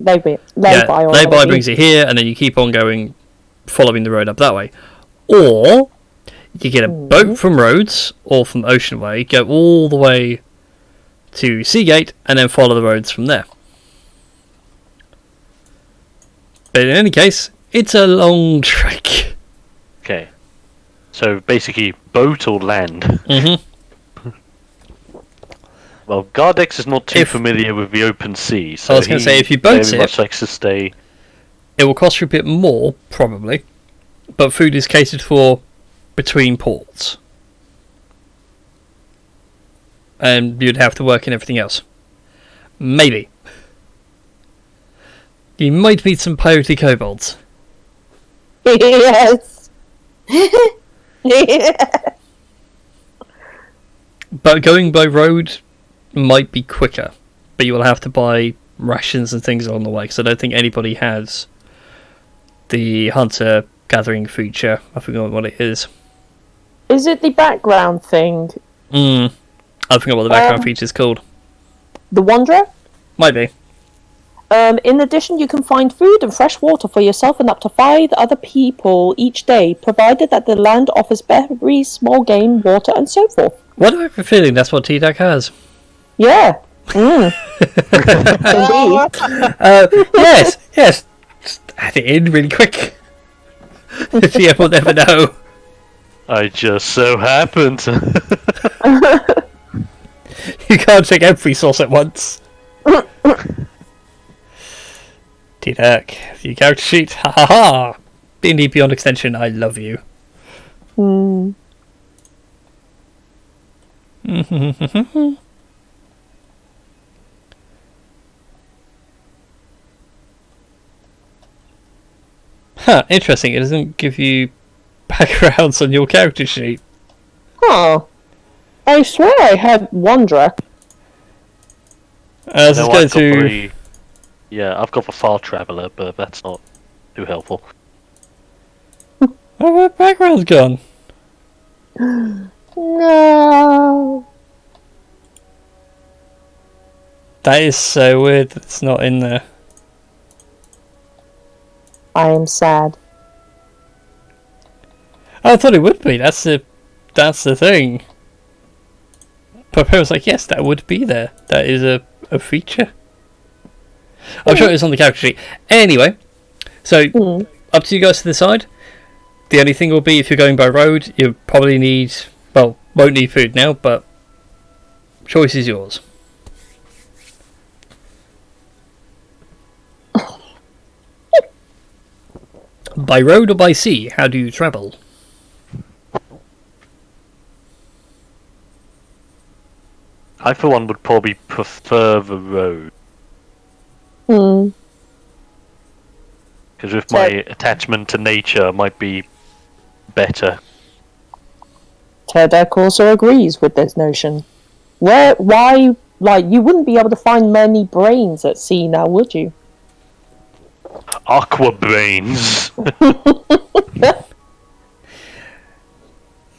Lay-by. Lay-by brings you here, and then you keep on going, following the road up that way. Or, you get a boat from Rhodes, or from Ocean Way, go all the way to Seagate, and then follow the roads from there. But in any case, it's a long trek. Okay. So basically, boat or land. Mm-hmm. Well, Gardex is not too If- familiar with the open sea, so I was going to say, if you very boat much it, likes to stay. it will cost you a bit more, probably, but food is catered for between ports. And you'd have to work in everything else. Maybe. You might meet some piratey kobolds. Yes. Yeah. But going by road might be quicker. But you will have to buy rations and things along the way, because I don't think anybody has the hunter-gathering feature. I forgot what it is. Is it the background thing? I forgot what the background feature is called. The Wanderer? Might be. In addition, you can find food and fresh water for yourself and up to 5 other people each day, provided that the land offers berries, small game, water, and so forth. Why do I have a feeling that's what T-Duck has? Yeah. Indeed. Yes. Just add it in really quick. Yeah, we'll never know. I just so happened. You can't check every source at once. T-Duck, your character sheet. Ha ha ha. D&D Beyond Extension, I love you. Huh, interesting. It doesn't give you backgrounds on your character sheet. Huh. I swear I had Wanderer. This is going to... I've got the Far Traveller, but that's not too helpful. Oh, my background's gone. No. That is so weird that it's not in there. I am sad. I thought it would be. That's the thing. But I was like, yes, that would be there. That is a feature. I'm sure it's on the character sheet. Anyway, so up to you guys to decide. The only thing will be if you're going by road, you probably need, well, won't need food now, but choice is yours. By road or by sea, how do you travel? I, for one, would probably prefer the road. Hmm. Because with my attachment to nature, might be better. Tedek also agrees with this notion. Why, you wouldn't be able to find many brains at sea now, would you? Aqua brains.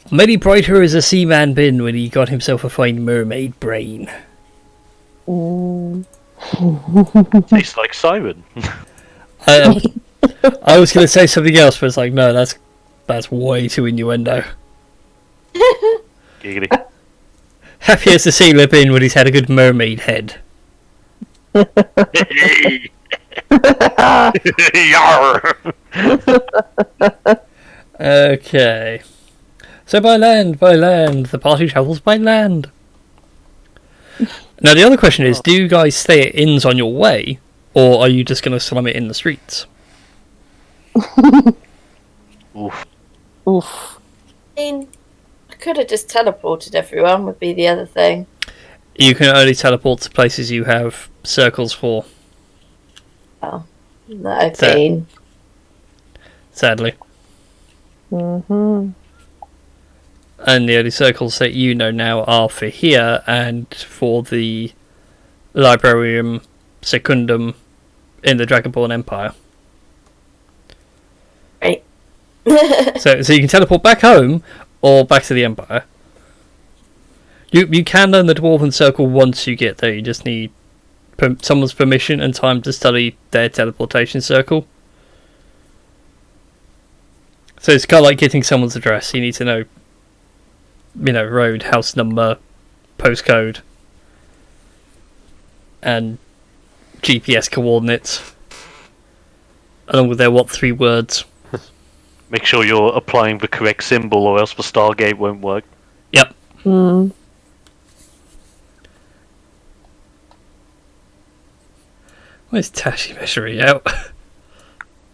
Many brighter as a seaman been when he got himself a fine mermaid brain. Tastes like siren. I was going to say something else, but it's like, no, that's way too innuendo. Giggity. Happy as a sailor been when he's had a good mermaid head. Yarr. Okay. So by land, the party travels by land. Now the other question is, do you guys stay at inns on your way, or are you just going to slum it in the streets? Oof. Oof. I mean, I could have just teleported everyone, would be the other thing. You can only teleport to places you have circles for, Oh, that I've Fair. been. sadly. Mm-hmm. And the only circles that you know now are for here and for the Librarium Secundum in the Dragonborn Empire. Right. So you can teleport back home or back to the Empire. You can learn the Dwarven Circle once you get there. You just need someone's permission and time to study their teleportation circle. So it's kind of like getting someone's address. You need to know, road, house number, postcode, and GPS coordinates, along with their 3 words. make sure you're applying the correct symbol, or else the Stargate won't work. Yep. Hmm. Where's Tashi measuring out?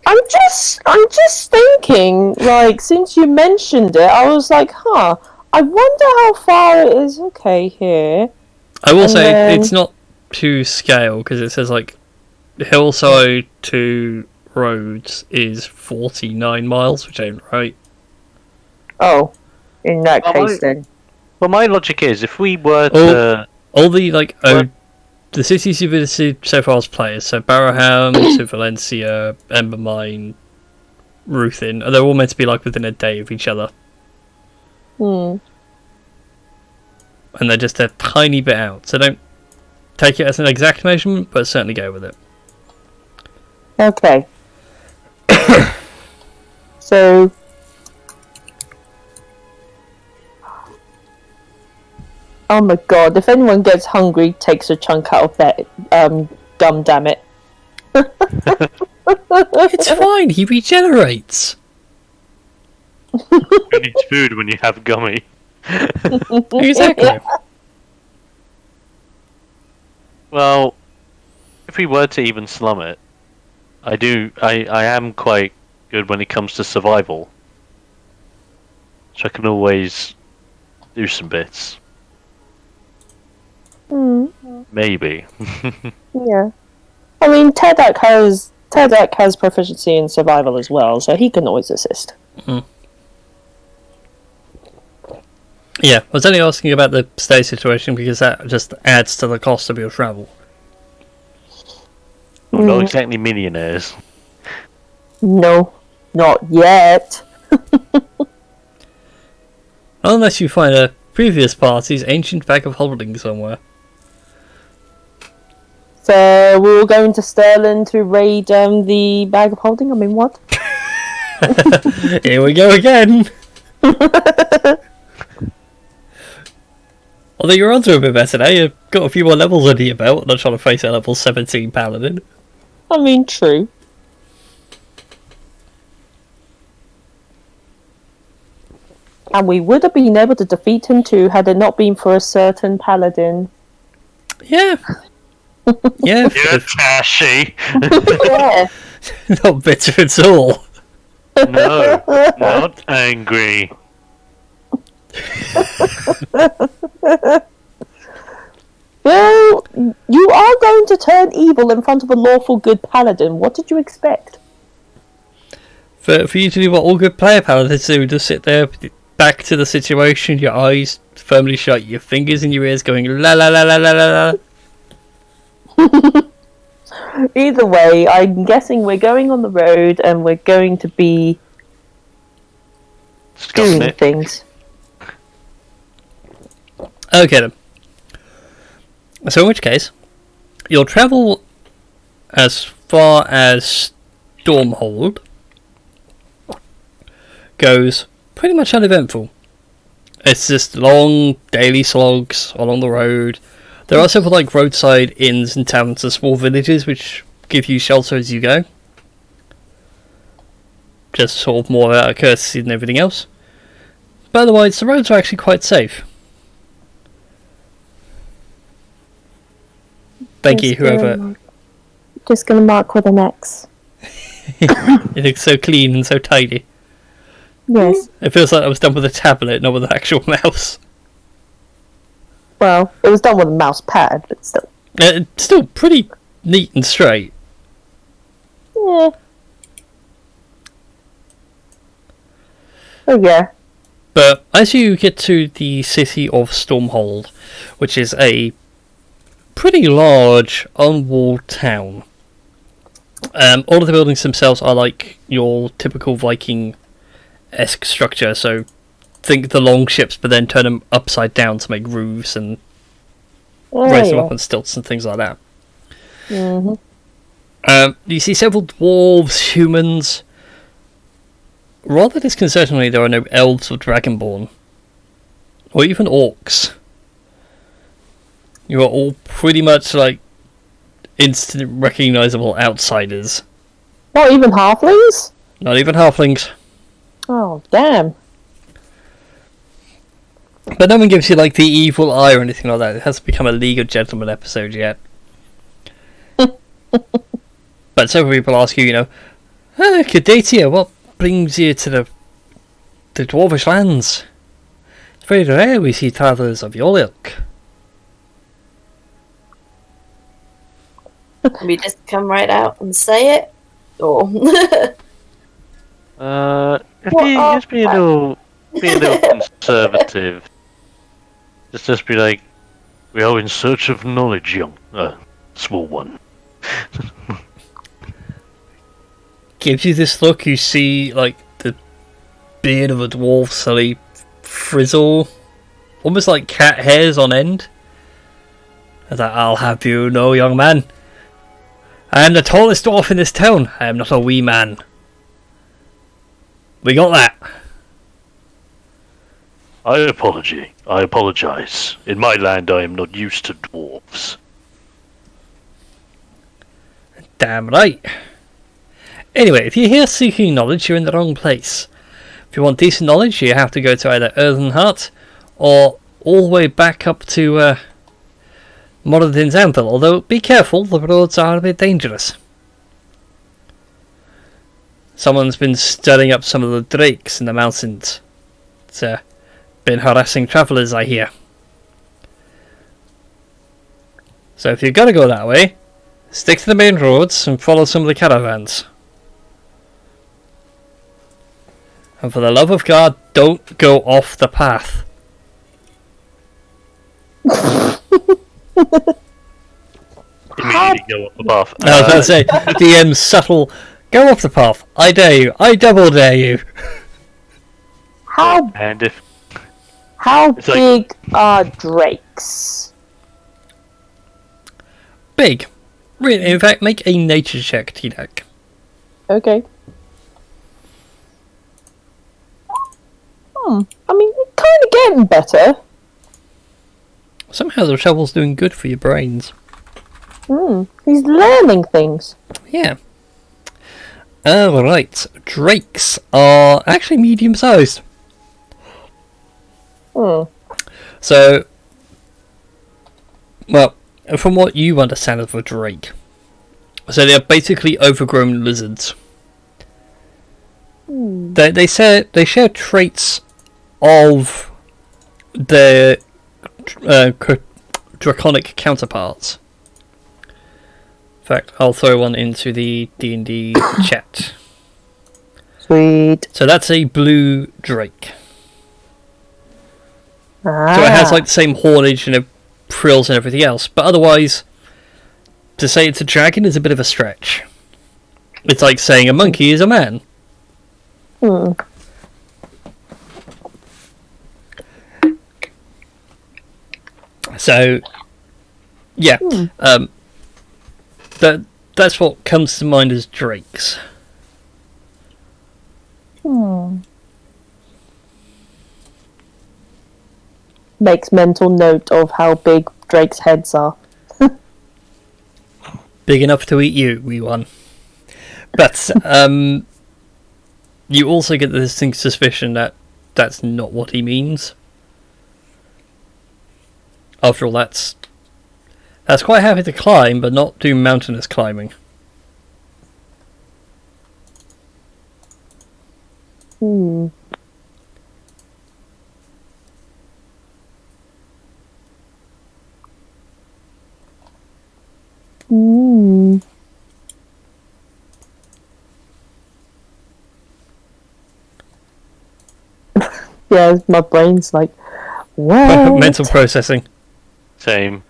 I'm just thinking, like, since you mentioned it, I was like, huh, I wonder how far it is. Okay, here. I will And say then- it's not to scale because it says like hillside to roads is 49 miles, which ain't right. Oh, in that Oh, case, then. Well, my logic is, if we were Oh. to... All the the cities you've visited so far as players, so Barrowham to Valencia, Embermine, Ruthin, they're all meant to be like within a day of each other, Hmm. and they're just a tiny bit out. So don't take it as an exact measurement, but certainly go with it. Okay. So. Oh my god, if anyone gets hungry, takes a chunk out of that gum, damn it. It's fine. He regenerates. Who needs food when you have gummy? Exactly. Well, if we were to even slum it, I am quite good when it comes to survival. So I can always do some bits. Hmm. Maybe. Yeah. I mean, Tedak has proficiency in survival as well, so he can always assist. Yeah, I was only asking about the stay situation because that just adds to the cost of your travel. We're not exactly millionaires. No, not yet. Unless you find a previous party's ancient bag of holding somewhere. So we were going to Sterling to raid the bag of holding. I mean, what? Here we go again! Although you're onto a bit better now, you've got a few more levels under your belt, not trying to face a level 17 paladin. I mean, true. And we would have been able to defeat him too had it not been for a certain paladin. Yeah. Yeah, You're Tashi! Yeah. not bitter at all. No, not angry. Well, you are going to turn evil in front of a lawful good paladin. What did you expect? For you to do what all good player paladins do, just sit there, back to the situation, your eyes firmly shut, your fingers in your ears going la la la la la la la. Either way, I'm guessing we're going on the road and we're going to be Discussing doing it. things. Okay then. So in which case, you'll travel as far as Stormhold goes pretty much uneventful. It's just long daily slogs along the road. There are several like roadside inns and taverns and small villages which give you shelter as you go. Just sort of more out of courtesy than everything else. But otherwise, the roads are actually quite safe. Thank you, whoever. Just gonna mark with an X. It looks so clean and so tidy. Yes. It feels like I was done with a tablet, not with an actual mouse. Well, it was done with a mouse pad, but still. It's still pretty neat and straight. Yeah. Oh yeah. But as you get to the city of Stormhold, which is a pretty large, unwalled town, all of the buildings themselves are like your typical Viking-esque structure, so think the long ships, but then turn them upside down to make roofs and raise them up on stilts and things like that. Mm-hmm. You see several dwarves, humans. Rather disconcertingly, there are no elves or dragonborn, or even orcs. You are all pretty much like instant recognizable outsiders. Not even halflings? Not even halflings. Oh, damn. But no one gives you like the evil eye or anything like that. It hasn't become a League of Gentlemen episode yet. But several people ask you, Cadatia, what brings you to the Dwarvish lands? It's very rare we see travellers of your ilk. Can we just come right out and say it? Or If you just be a little conservative, just be like, we are in search of knowledge, young, small one. Gives you this look, you see like the beard of a dwarf suddenly frizzle, almost like cat hairs on end. And that I'll have you know, young man, I am the tallest dwarf in this town. I am not a wee man. We got that. I apologize. In my land, I am not used to dwarves. Damn right. Anyway, if you're here seeking knowledge, you're in the wrong place. If you want decent knowledge, you have to go to either Earthenheart or all the way back up to Moradin's Anvil. Although, be careful, the roads are a bit dangerous. Someone's been stirring up some of the drakes in the mountains. It's been harassing travellers, I hear. So if you're gonna go that way, stick to the main roads and follow some of the caravans. And for the love of God, don't go off the path. Immediately go up the path. I was about to say, DM's subtle, go off the path. I dare you. I double dare you. How And if how It's like- big are drakes? Big. Really, in fact, make a nature check, T-Deck. Okay. I mean, it's kind of getting better. Somehow the shovel's doing good for your brains. He's learning things. Yeah. Alright. Drakes are actually medium-sized. So, well, from what you understand of a drake, so they're basically overgrown lizards. They share traits of their draconic counterparts. In fact, I'll throw one into the D&D chat. Sweet. So that's a blue drake. So it has like the same hornage and frills and everything else, but otherwise, to say it's a dragon is a bit of a stretch. It's like saying a monkey is a man. So, yeah, that's what comes to mind as drakes. Makes mental note of how big drakes' heads are. Big enough to eat you, wee one. But you also get the distinct suspicion that that's not what he means. After all, that's quite happy to climb, but not do mountainous climbing. Yeah, my brain's like, what? Mental processing. same.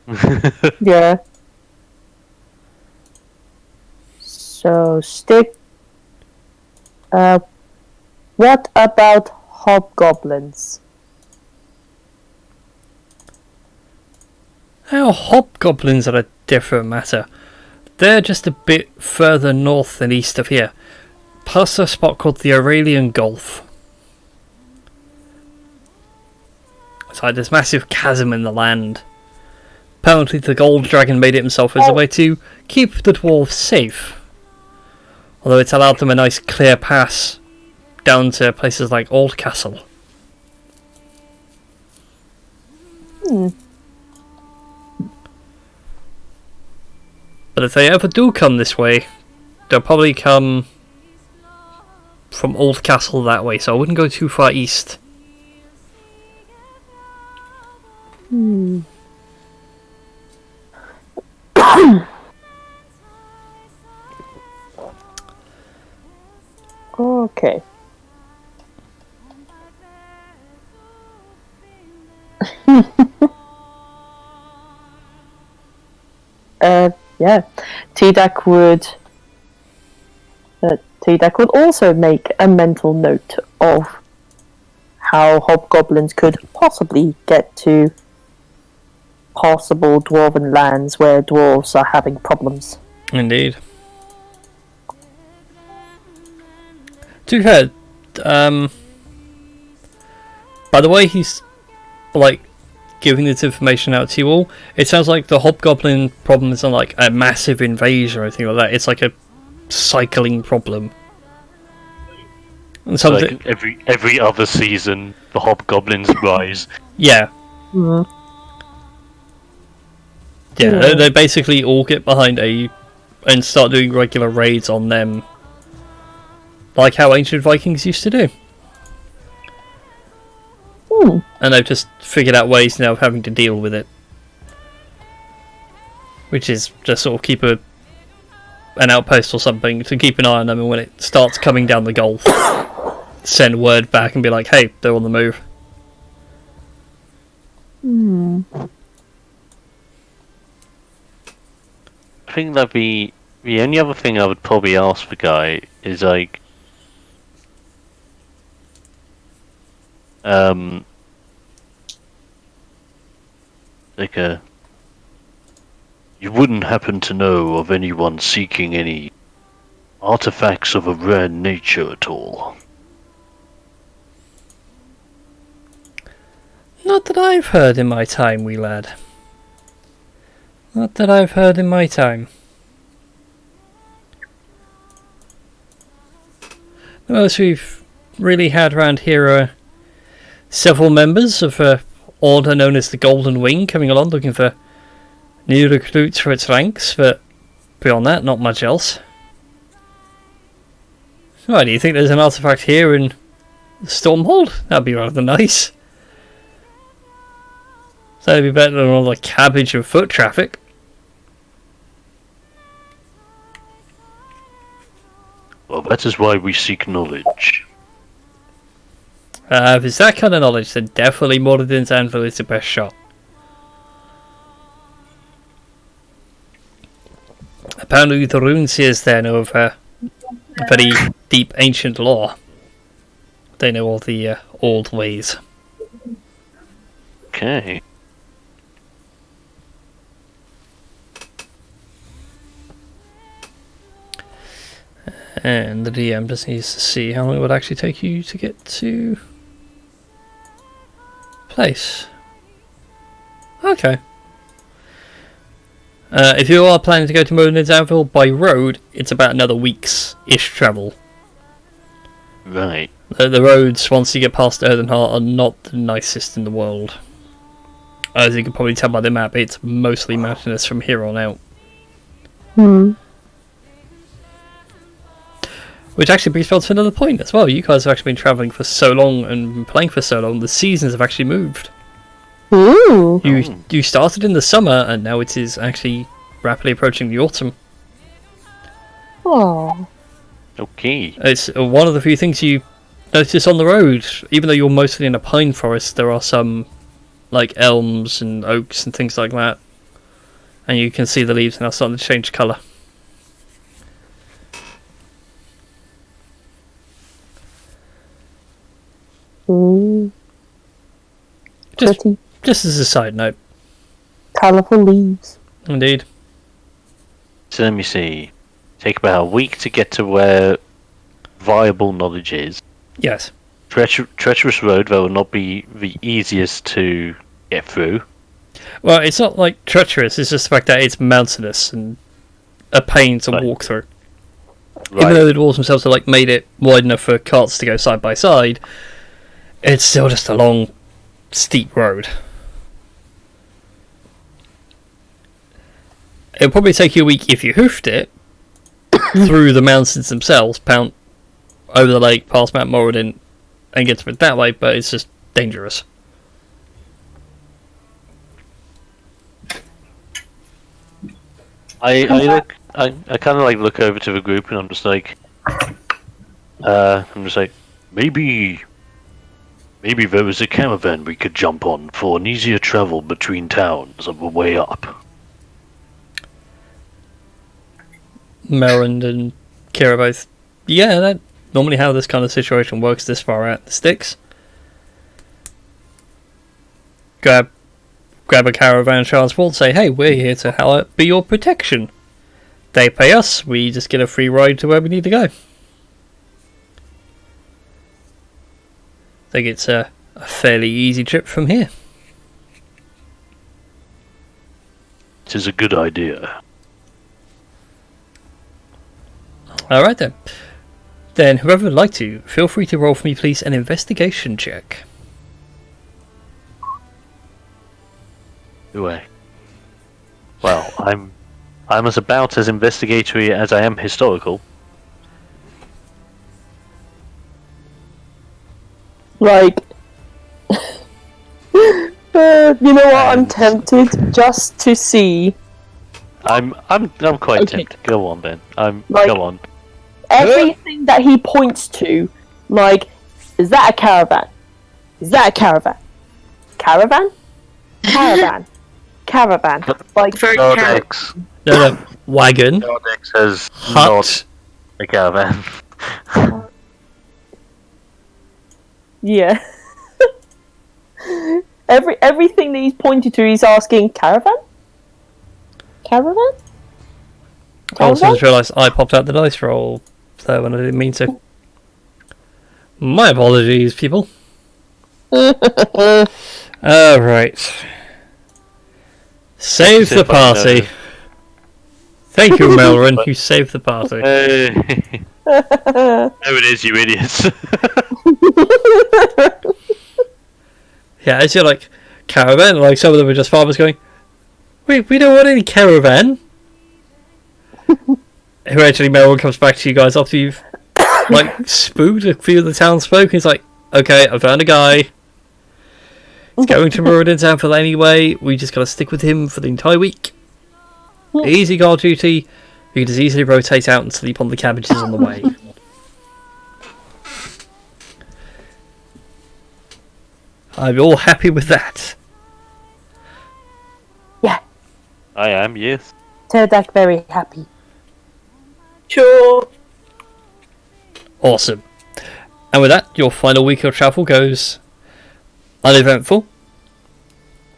Yeah. So, stick. What about hobgoblins? Now, hobgoblins are a different matter. They're just a bit further north and east of here, past a spot called the Aurelian Gulf. It's like this massive chasm in the land. Apparently the gold dragon made it himself as a way to keep the dwarves safe. Although it's allowed them a nice clear pass down to places like Old Castle. But if they ever do come this way, they'll probably come from Old Castle that way, so I wouldn't go too far east. Okay. Yeah. T-Deck would also make a mental note of how hobgoblins could possibly get to possible dwarven lands where dwarves are having problems. Indeed. To be fair, by the way he's like giving this information out to you all, it sounds like the hobgoblin problem isn't like a massive invasion or anything like that. It's like a cycling problem. And So like every other season, the hobgoblins rise. Yeah. Mm. Yeah, they basically all get behind and start doing regular raids on them, like how ancient Vikings used to do. And they've just figured out ways now of having to deal with it, which is just sort of keep an outpost or something to keep an eye on them, and when it starts coming down the Gulf, send word back and be like, hey, they're on the move. I think that'd be the only other thing I would probably ask the guy is like, you wouldn't happen to know of anyone seeking any artifacts of a rare nature at all? Not that I've heard in my time, wee lad. Not that I've heard in my time. The most we've really had around here are several members of an order known as the Golden Wing coming along looking for new recruits for its ranks, but beyond that, not much else. Why, do you think there's an artifact here in Stormhold? That'd be rather nice. So that'd be better than all the cabbage and foot traffic. Well, that is why we seek knowledge. If it's that kind of knowledge, then definitely Moradin's Anvil is the best shot. Apparently the Runeseers there know of very deep ancient lore. They know all the old ways. Okay. And the DM just needs to see how long it would actually take you to get to place. Okay. If you are planning to go to Moradin's Anvil by road, it's about another week's-ish travel. Right. The roads, once you get past Erdenheart, are not the nicest in the world. As you can probably tell by the map, it's mostly mountainous from here on out. Which actually brings me on to another point as well. You guys have actually been travelling for so long and playing for so long, the seasons have actually moved. Ooh. You started in the summer, and now it is actually rapidly approaching the autumn. Oh. Okay. It's one of the few things you notice on the road. Even though you're mostly in a pine forest, there are some like elms and oaks and things like that. And you can see the leaves now starting to change colour. Ooh. Pretty. Just as a side note. Colourful leaves. Indeed. So let me see. Take about a week to get to where viable knowledge is. Yes. Treacherous road that will not be the easiest to get through. Well, it's not like treacherous, it's just the fact that it's mountainous and a pain to walk through. Even though the walls themselves are like made it wide enough for carts to go side by side, it's still just a long, steep road. It'll probably take you a week if you hoofed it through the mountains themselves, over the lake, past Mount Moradin, and get to it that way, but it's just dangerous. I kind of like look over to the group and I'm just like, maybe there was a caravan we could jump on for an easier travel between towns on the way up. Merrind and Kira both. Yeah, that's normally how this kind of situation works this far out the sticks. Grab a caravan transport, say, hey, we're here to be your protection. They pay us, we just get a free ride to where we need to go. I think it's a fairly easy trip from here. It is a good idea. Alright then. Then, whoever would like to, feel free to roll for me, please, an investigation check. Do I? Well, I'm as about as investigatory as I am historical. Like, you know what? I'm tempted just to see. I'm quite Okay. tempted. Go on then. Like- Go on. Everything that he points to, like, is that a caravan? Is that a caravan? Caravan? Caravan. Caravan. Like, Very Nordex. No, wagon, Nordex says hut. not a caravan. yeah. Everything that he's pointed to, he's asking, caravan? Caravan? I also just realised I popped out the dice roll there when I didn't mean to. My apologies, people. Alright. Save the party. Thank you, Melrin, you saved the party. Hey. There it is, you idiots. Yeah, as you're like, caravan, like some of them are just farmers going, we don't want any caravan. Eventually Melrin comes back to you guys after you've like spooked a few of the townsfolk. He's like, okay, I found a guy. He's going to Muradin's Anvil anyway. We just gotta stick with him for the entire week. Easy guard duty. You can just easily rotate out and sleep on the cabbages on the way. I'm all happy with that. Yeah, I am, yes. Terdak very happy. Sure. Awesome. And with that, your final week of travel goes uneventful.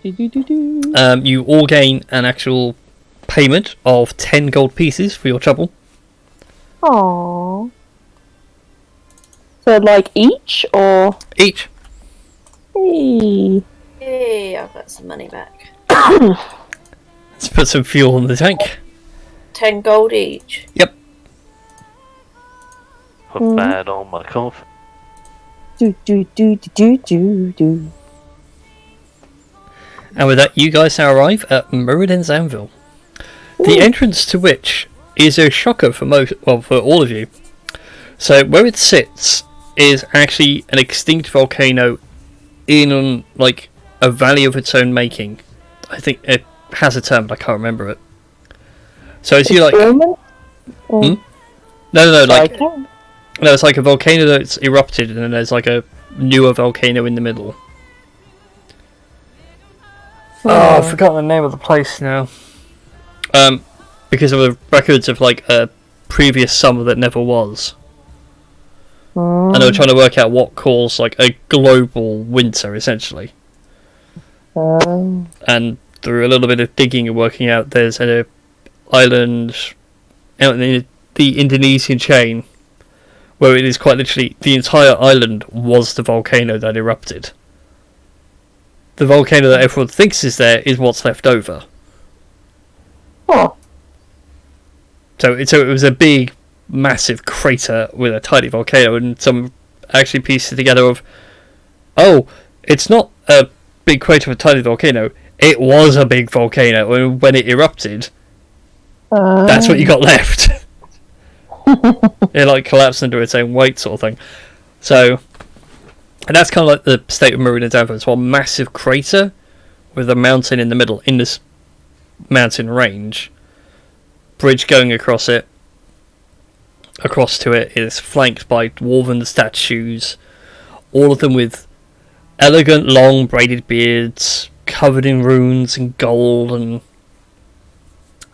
You all gain an actual payment of 10 gold pieces for your trouble. Aww. So, like, each, or? Each. Hey. Hey, I've got some money back. Let's put some fuel in the tank. 10 gold each. Yep. Put bad on my cough. Do. And with that, you guys now arrive at Muradin's Anvil. The entrance to which is a shocker for for all of you. So where it sits is actually an extinct volcano in like a valley of its own making. I think it has a term, but I can't remember it. So as you like, no, like no, it's like a volcano that's erupted, and then there's like a newer volcano in the middle. Oh, I've forgotten the name of the place now. Because of the records of like a previous summer that never was. And they were trying to work out what caused like a global winter, essentially. And through a little bit of digging and working out, there's an island out in the Indonesian chain where it is quite literally the entire island was the volcano that erupted. The volcano that everyone thinks is there is what's left over. Oh. So it was a big massive crater with a tiny volcano, and some actually pieced it together of, oh, it's not a big crater with a tiny volcano. It was a big volcano, and when it erupted, that's what you got left. It like collapsed under its own weight, sort of thing. So, and that's kind of like the state of Meridian Downfall. It's one massive crater with a mountain in the middle. In this mountain range, bridge going across to it is flanked by dwarven statues, all of them with elegant long braided beards covered in runes and gold, and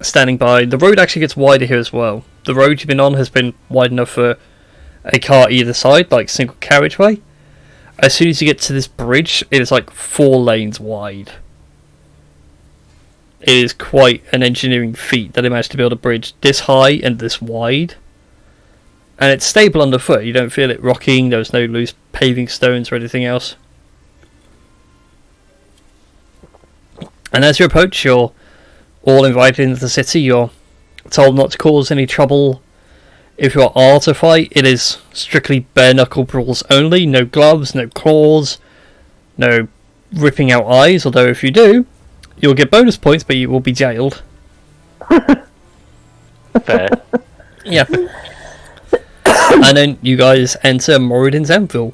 standing by. The road actually gets wider here as well. The road you've been on has been wide enough for a car either side, like single carriageway. As soon as you get to this bridge, it is like 4 lanes wide. It is quite an engineering feat that they managed to build a bridge this high and this wide. And it's stable underfoot, you don't feel it rocking, there's no loose paving stones or anything else. And as you approach, you're all invited into the city. You're told not to cause any trouble. If you are to fight, it is strictly bare knuckle brawls only. No gloves, no claws, no ripping out eyes. Although if you do, you'll get bonus points, but you will be jailed. Fair. Yeah. And then you guys enter Moradin's Anvil.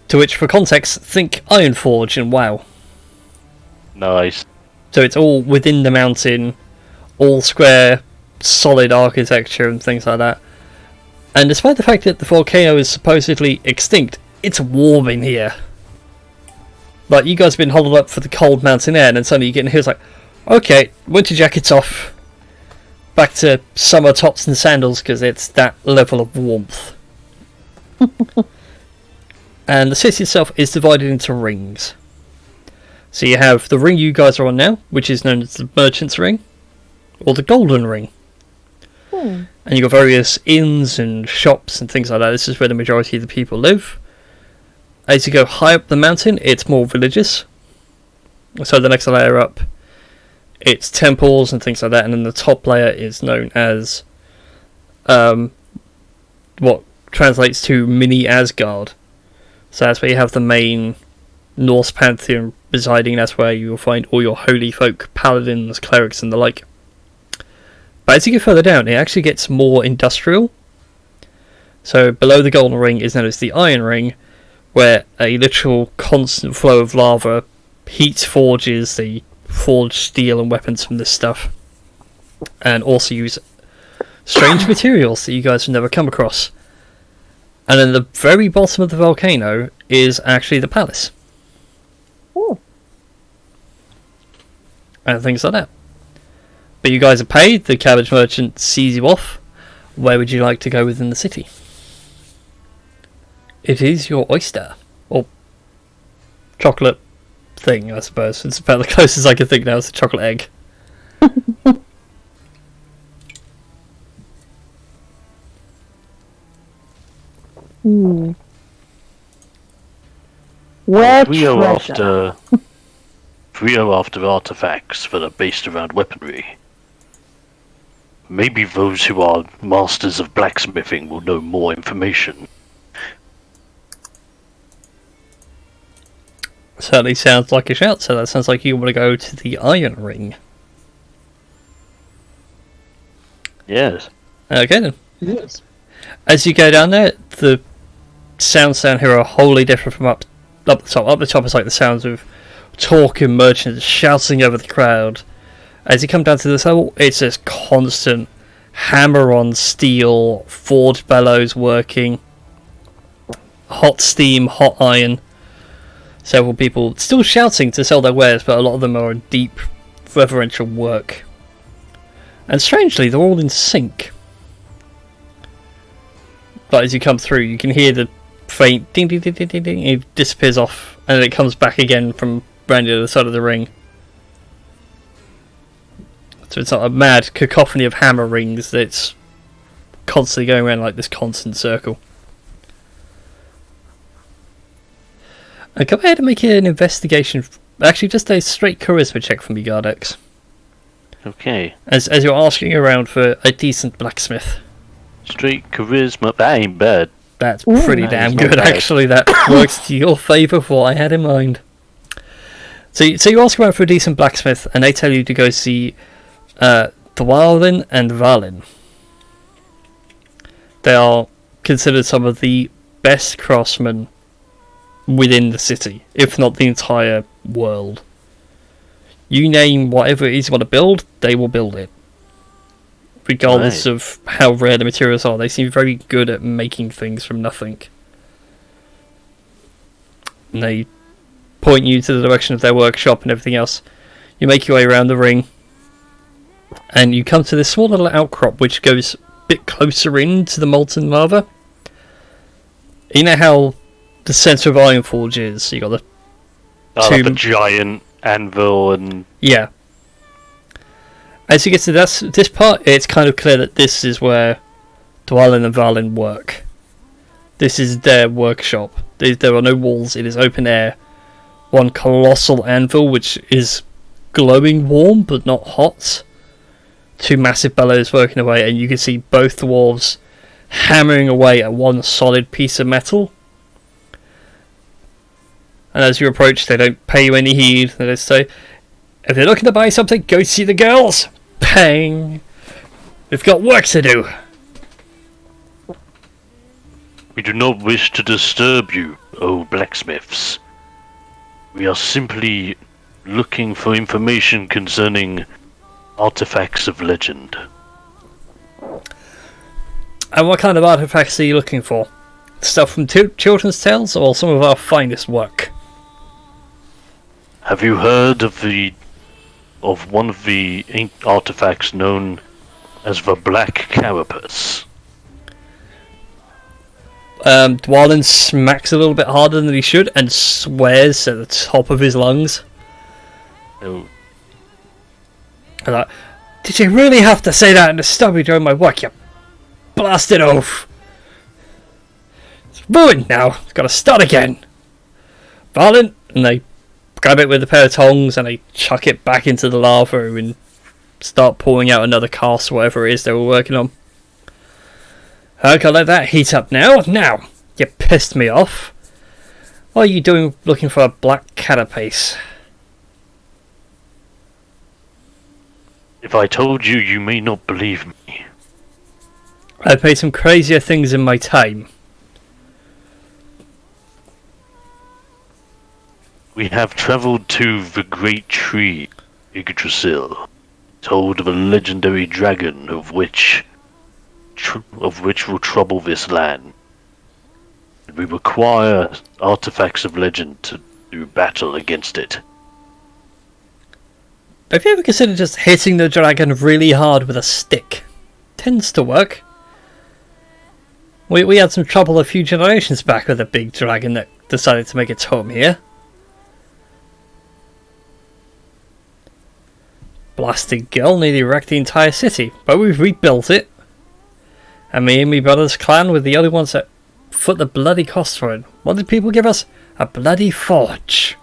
To which, for context, think Ironforge and WoW. Nice. So it's all within the mountain, all square, solid architecture and things like that. And despite the fact that the volcano is supposedly extinct, it's warm in here. Like, you guys have been huddled up for the cold mountain air, and then suddenly you get in here, it's like, okay, winter jackets off. Back to summer tops and sandals, because it's that level of warmth. And the city itself is divided into rings. So you have the ring you guys are on now, which is known as the Merchant's Ring, or the Golden Ring. And you've got various inns and shops and things like that. This is where the majority of the people live. As you go high up the mountain, it's more religious. So the next layer up, it's temples and things like that. And then the top layer is known as what translates to Mini Asgard. So that's where you have the main Norse pantheon residing. That's where you will find all your holy folk, paladins, clerics and the like. But as you get further down, it actually gets more industrial. So below the Golden Ring is known as the Iron Ring, where a literal constant flow of lava heats forges. They forge steel and weapons from this stuff, and also use strange materials that you guys have never come across. And then the very bottom of the volcano is actually the palace. Oh. And things like that. But you guys are paid, the cabbage merchant sees you off. Where would you like to go within the city? It is your oyster. Or chocolate thing, I suppose. It's about the closest I can think now. It's a chocolate egg. Where We are treasure? after artifacts that are based around weaponry. Maybe those who are masters of blacksmithing will know more information. Certainly sounds like a shout, so that sounds like you want to go to the Iron Ring. Yes. Okay then. Yes. As you go down there, the sounds down here are wholly different from up the top. Up the top is like the sounds of talking merchants shouting over the crowd. As you come down to this level, it's this constant hammer on steel, forged bellows working, hot steam, hot iron. Several people still shouting to sell their wares, but a lot of them are in deep, reverential work. And strangely, they're all in sync. But as you come through, you can hear the faint ding ding ding ding ding ding. It disappears off, and then it comes back again from around the other side of the ring. So it's not a mad cacophony of hammer rings that's constantly going around like this constant circle. Go ahead and make an investigation. Actually, just a straight charisma check from me, Gardex. Okay. As you're asking around for a decent blacksmith. Straight charisma. That ain't bad. That's pretty That damn is not good, bad. actually. That works to your favour for what I had in mind. So you ask around for a decent blacksmith, and they tell you to go see Dwalin and Valin. They are considered some of the best craftsmen within the city, if not the entire world. You name whatever it is you want to build, they will build it. Regardless of how rare the materials are, they seem very good at making things from nothing. And they point you to the direction of their workshop and everything else. You make your way around the ring, and you come to this small little outcrop which goes a bit closer into the molten lava. You know how the centre of Ironforge is? So you got the Like the giant anvil and... Yeah. As you get to this part, it's kind of clear that this is where Dwalin and Valin work. This is their workshop. There are no walls, it is open air. One colossal anvil, which is glowing warm but not hot. Two massive bellows working away, and you can see both dwarves hammering away at one solid piece of metal. And as you approach, they don't pay you any heed. They just say, if you're looking to buy something, go see the girls. Bang. We've got work to do. We do not wish to disturb you, O blacksmiths. We are simply looking for information concerning artifacts of legend. And what kind of artifacts are you looking for? Stuff from children's tales, or some of our finest work? Have you heard of one of the artifacts known as the Black Carapace? Dwalin smacks a little bit harder than he should and swears at the top of his lungs. Oh, I'm like, did you really have to say that and disturb me during my work, you blasted oaf? It's ruined now. It's got to start again. Valin, and they grab it with a pair of tongs and they chuck it back into the lava and start pouring out another cast, whatever it is they were working on. I can't let that heat up now. Now, you pissed me off. What are you doing looking for a black carapace? if I told you, you may not believe me. I've made some crazier things in my time. We have travelled to the great tree, Yggdrasil, told of a legendary dragon of which will trouble this land. We require artifacts of legend to do battle against it. Have you ever considered just hitting the dragon really hard with a stick? Tends to work. We had some trouble a few generations back with a big dragon that decided to make its home here. Blasted girl nearly wrecked the entire city, but we've rebuilt it. And me and my brother's clan were the only ones that foot the bloody cost for it. What did people give us? A bloody forge.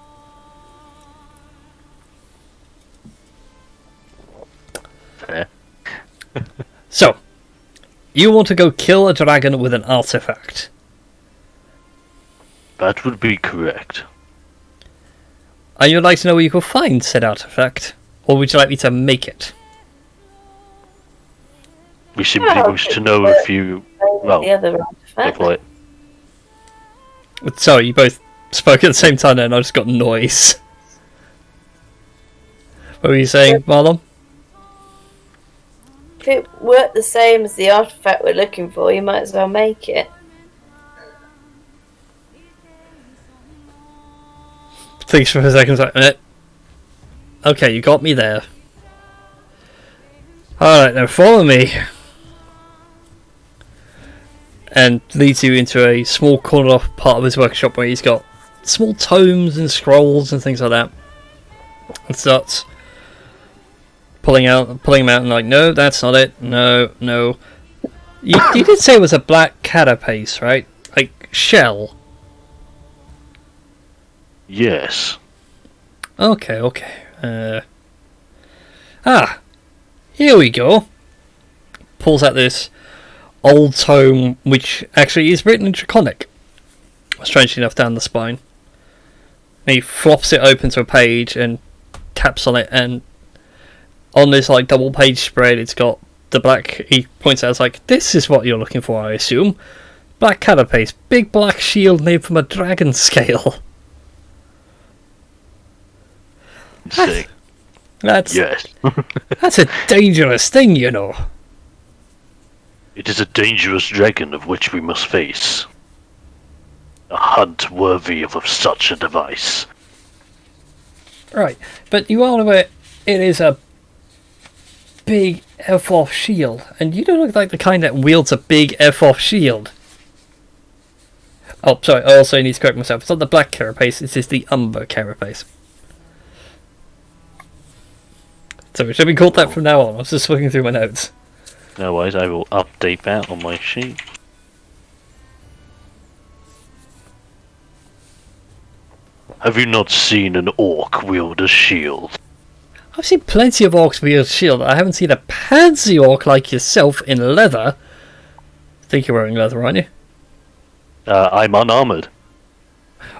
Fair. So, you want to go kill a dragon with an artifact. That would be correct. And you'd like to know where you can find said artifact? Or would you like me to make it? We simply wish to know if you... Well, The other artifact. if Sorry, you both spoke at the same time and I just got noise. What were you saying, Marlon? If it worked the same as the artifact we're looking for, you might as well make it. Thinks for a second, like, okay, you got me there. Alright, now follow me. And leads you into a small corner off part of his workshop where he's got small tomes and scrolls and things like that. And starts pulling them out and like, no, that's not it. No. You did say it was a black carapace, right? Like, shell. yes. Okay. Here we go. Pulls out this old tome, which actually is written in Draconic, strangely enough, down the spine. And he flops it open to a page and taps on it, and on this like double page spread, it's got the black. He points out, it's like, this is what you're looking for, I assume. Black carapace, big black shield made from a dragon scale. Sick. That's Yes. that's a dangerous thing, you know. It is a dangerous dragon of which we must face. A hunt worthy of such a device. Right, but you are aware it is a big F-off shield, and you don't look like the kind that wields a big F-off shield. Oh, sorry, I also need to correct myself. It's not the black carapace, it is the umber carapace. So it should be called that from now on. I was just looking through my notes. No worries, I will update that on my sheet. Have you not seen an orc wield a shield? I've seen plenty of orcs wield shield. I haven't seen a pansy orc like yourself in leather. I think you're wearing leather, aren't you? I'm unarmored.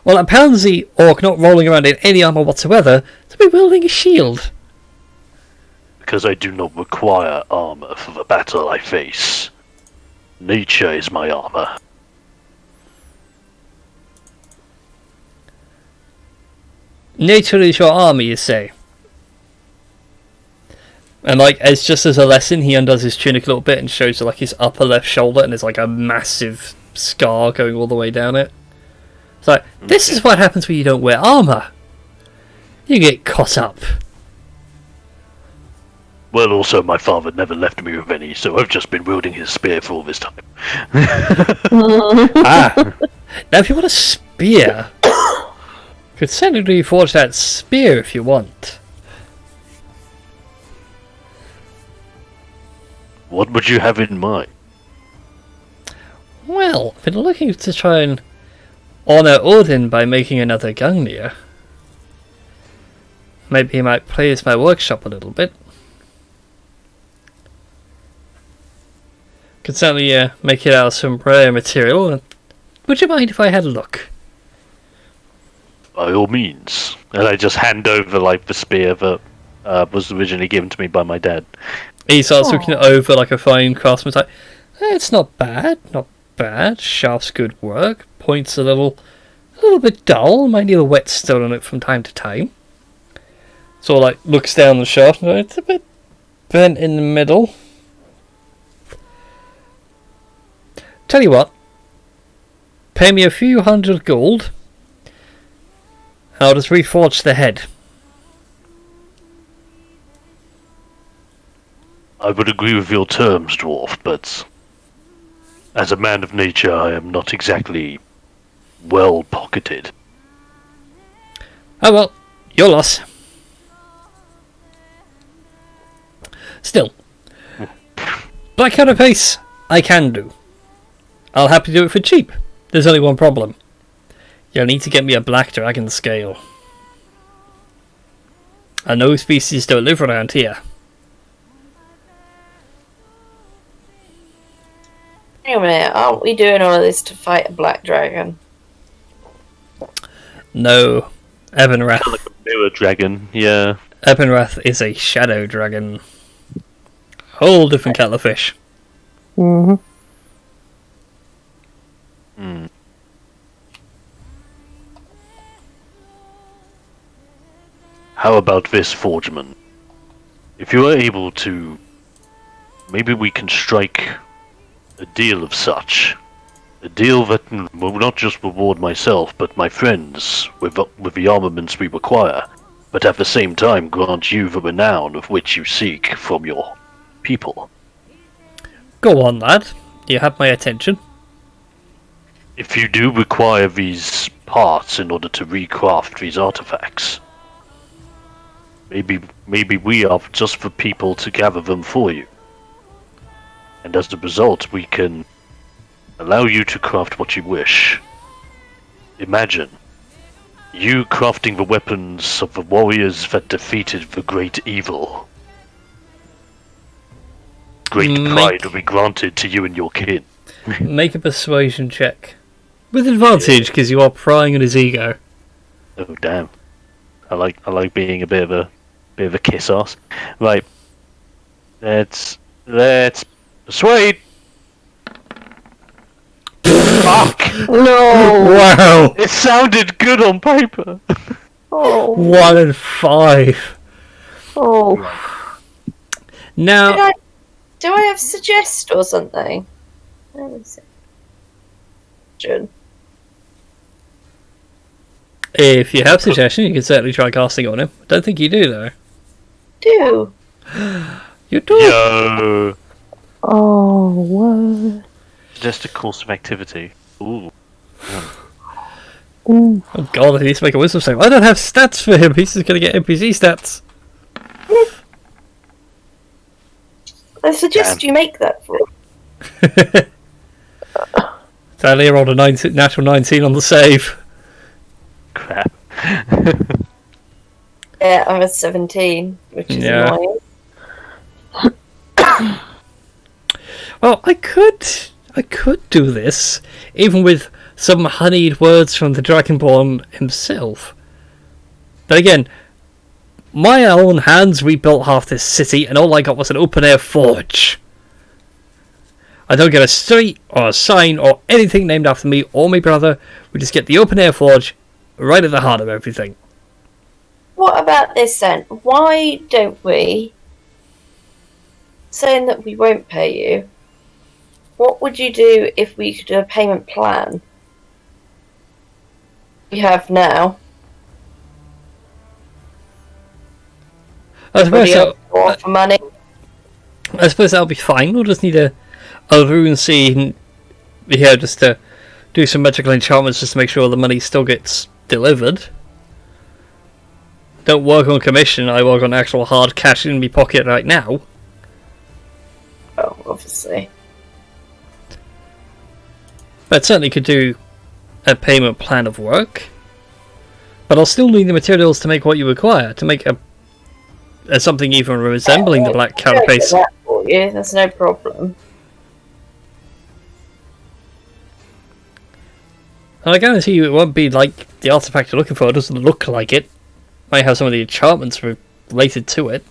Well, a pansy orc not rolling around in any armour whatsoever to be wielding a shield. Because I do not require armor for the battle I face. Nature is my armor. Nature is your army, you say? And like, as just as a lesson, he undoes his tunic a little bit and shows like his upper left shoulder, and there's like a massive scar going all the way down it. It's like, this is what happens when you don't wear armour. You get caught up. Well, also, my father never left me with any, so I've just been wielding his spear for all this time. Ah! Now if you want a spear, you could certainly forge that spear if you want. What would you have in mind? Well, I've been looking to try and honour Odin by making another Gungnir. Maybe he might praise my workshop a little bit. Could certainly make it out of some rare material. Would you mind if I had a look? By all means. And I just hand over like the spear that was originally given to me by my dad. He starts looking it over like a fine craftsman. Like, it's not bad, not bad. Shaft's good work. Point's a little bit dull. Might need a whetstone on it from time to time. So like looks down the shaft and goes, it's a bit bent in the middle. Tell you what, pay me a few hundred gold, and I'll just reforge the head. I would agree with your terms, dwarf, but as a man of nature, I am not exactly well pocketed. Oh well, your loss. Still, black carapace, I can do. I'll happily do it for cheap. There's only one problem. You'll need to get me a black dragon scale. And no species don't live around here. Hang on a minute, aren't we doing all of this to fight a black dragon? No. Ebenrath. Like a mirror dragon, yeah. Ebenrath is a shadow dragon. Whole different kettle of fish. Mm-hmm. Hmm. How about this, Forgeman? If you are able to, maybe we can strike a deal of such. A deal that will not just reward myself, but my friends, with the armaments we require, but at the same time grant you the renown of which you seek from your people. Go on, lad. You have my attention. If you do require these parts in order to recraft these artifacts, maybe we are just the people to gather them for you. And as a result, we can allow you to craft what you wish. Imagine you crafting the weapons of the warriors that defeated the great evil. great pride will be granted to you and your kin. Make a persuasion check. With advantage, because you are prying on his ego. Oh damn! I like being a bit of a kiss ass. Right. Let's persuade. Fuck! No! Wow! It sounded good on paper. Oh. 1 and 5. Oh. Now, Do I have suggest or something? Let me see. Suggestion. if you have suggestion, you can certainly try casting on him. I don't think you do, though. Do. You do? Yo. Oh, what? Just a course of activity. Ooh. Ooh. Oh god, I need to make a wisdom save. I don't have stats for him. He's just going to get NPC stats. I suggest you make that for. Sadly, I rolled a natural 19 on the save. Crap. Yeah, I'm at 17, which is Yeah. annoying. Well, I could do this, even with some honeyed words from the Dragonborn himself. But again, my own hands rebuilt half this city, and all I got was an open-air forge. I don't get a street, or a sign, or anything named after me or my brother. We just get the open-air forge right at the heart of everything. What about this then? Why don't we, saying that we won't pay you, what would you do if we could do a payment plan? We have now. I suppose, For money. I suppose that'll be fine. We'll just need a rune scene here just to do some magical enchantments just to make sure the money still gets delivered. Don't work on commission, I work on actual hard cash in my pocket right now. Oh, obviously. But certainly could do a payment plan of work. But I'll still need the materials to make what you require, to make a something even resembling the black carapace. That for you. That's no problem. And I guarantee you it won't be like the artifact you're looking for. It doesn't look like it. Might have some of the enchantments related to it.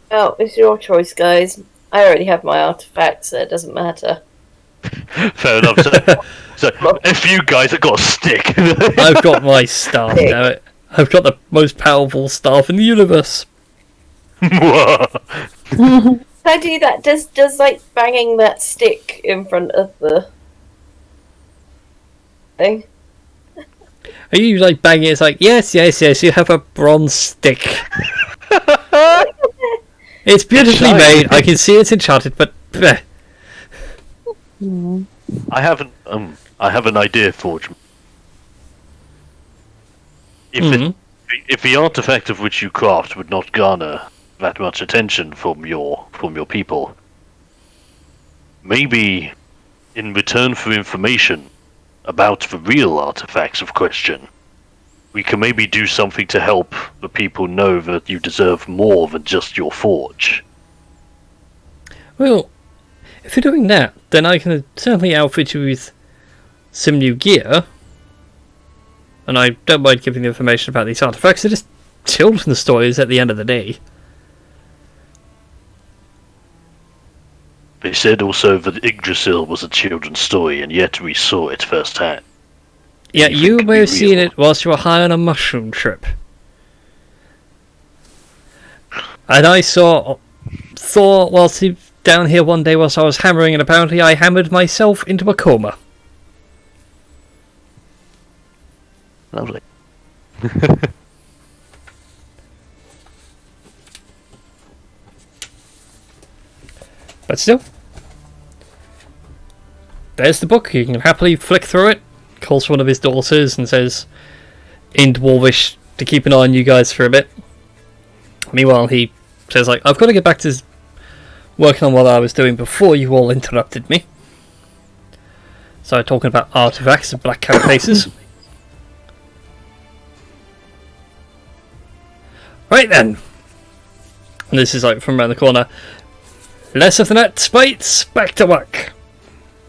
Oh, it's your choice, guys. I already have my artifact, so it doesn't matter. Fair enough. So if you guys have got a stick. I've got my staff now. I've got the most powerful staff in the universe. Can I do that? Does like banging that stick in front of the thing? Are you like banging? It's like yes, you have a bronze stick. It's beautifully made. I can see it's enchanted, but bleh. I have an idea, Forge. If the artifact of which you craft would not garner that much attention from your people, maybe in return for information about the real artifacts of question, we can maybe do something to help the people know that you deserve more than just your forge. Well, if you're doing that, then I can certainly outfit you with some new gear. And I don't mind giving the information about these artifacts. They're just children's stories at the end of the day. They said also that Yggdrasil was a children's story, and yet we saw it firsthand. Yeah, you could may be have seen real. it whilst you were high on a mushroom trip. And I saw Thor whilst he down here one day whilst I was hammering, and apparently I hammered myself into a coma. Lovely. But still, there's the book. You can happily flick through it. Calls for one of his daughters and says in Dwarvish to keep an eye on you guys for a bit. Meanwhile, he says, like, I've got to get back to working on what I was doing before you all interrupted me. So talking about artifacts and black carapaces. Right then. And this is like from around the corner. Less of the net, Spates, back to work.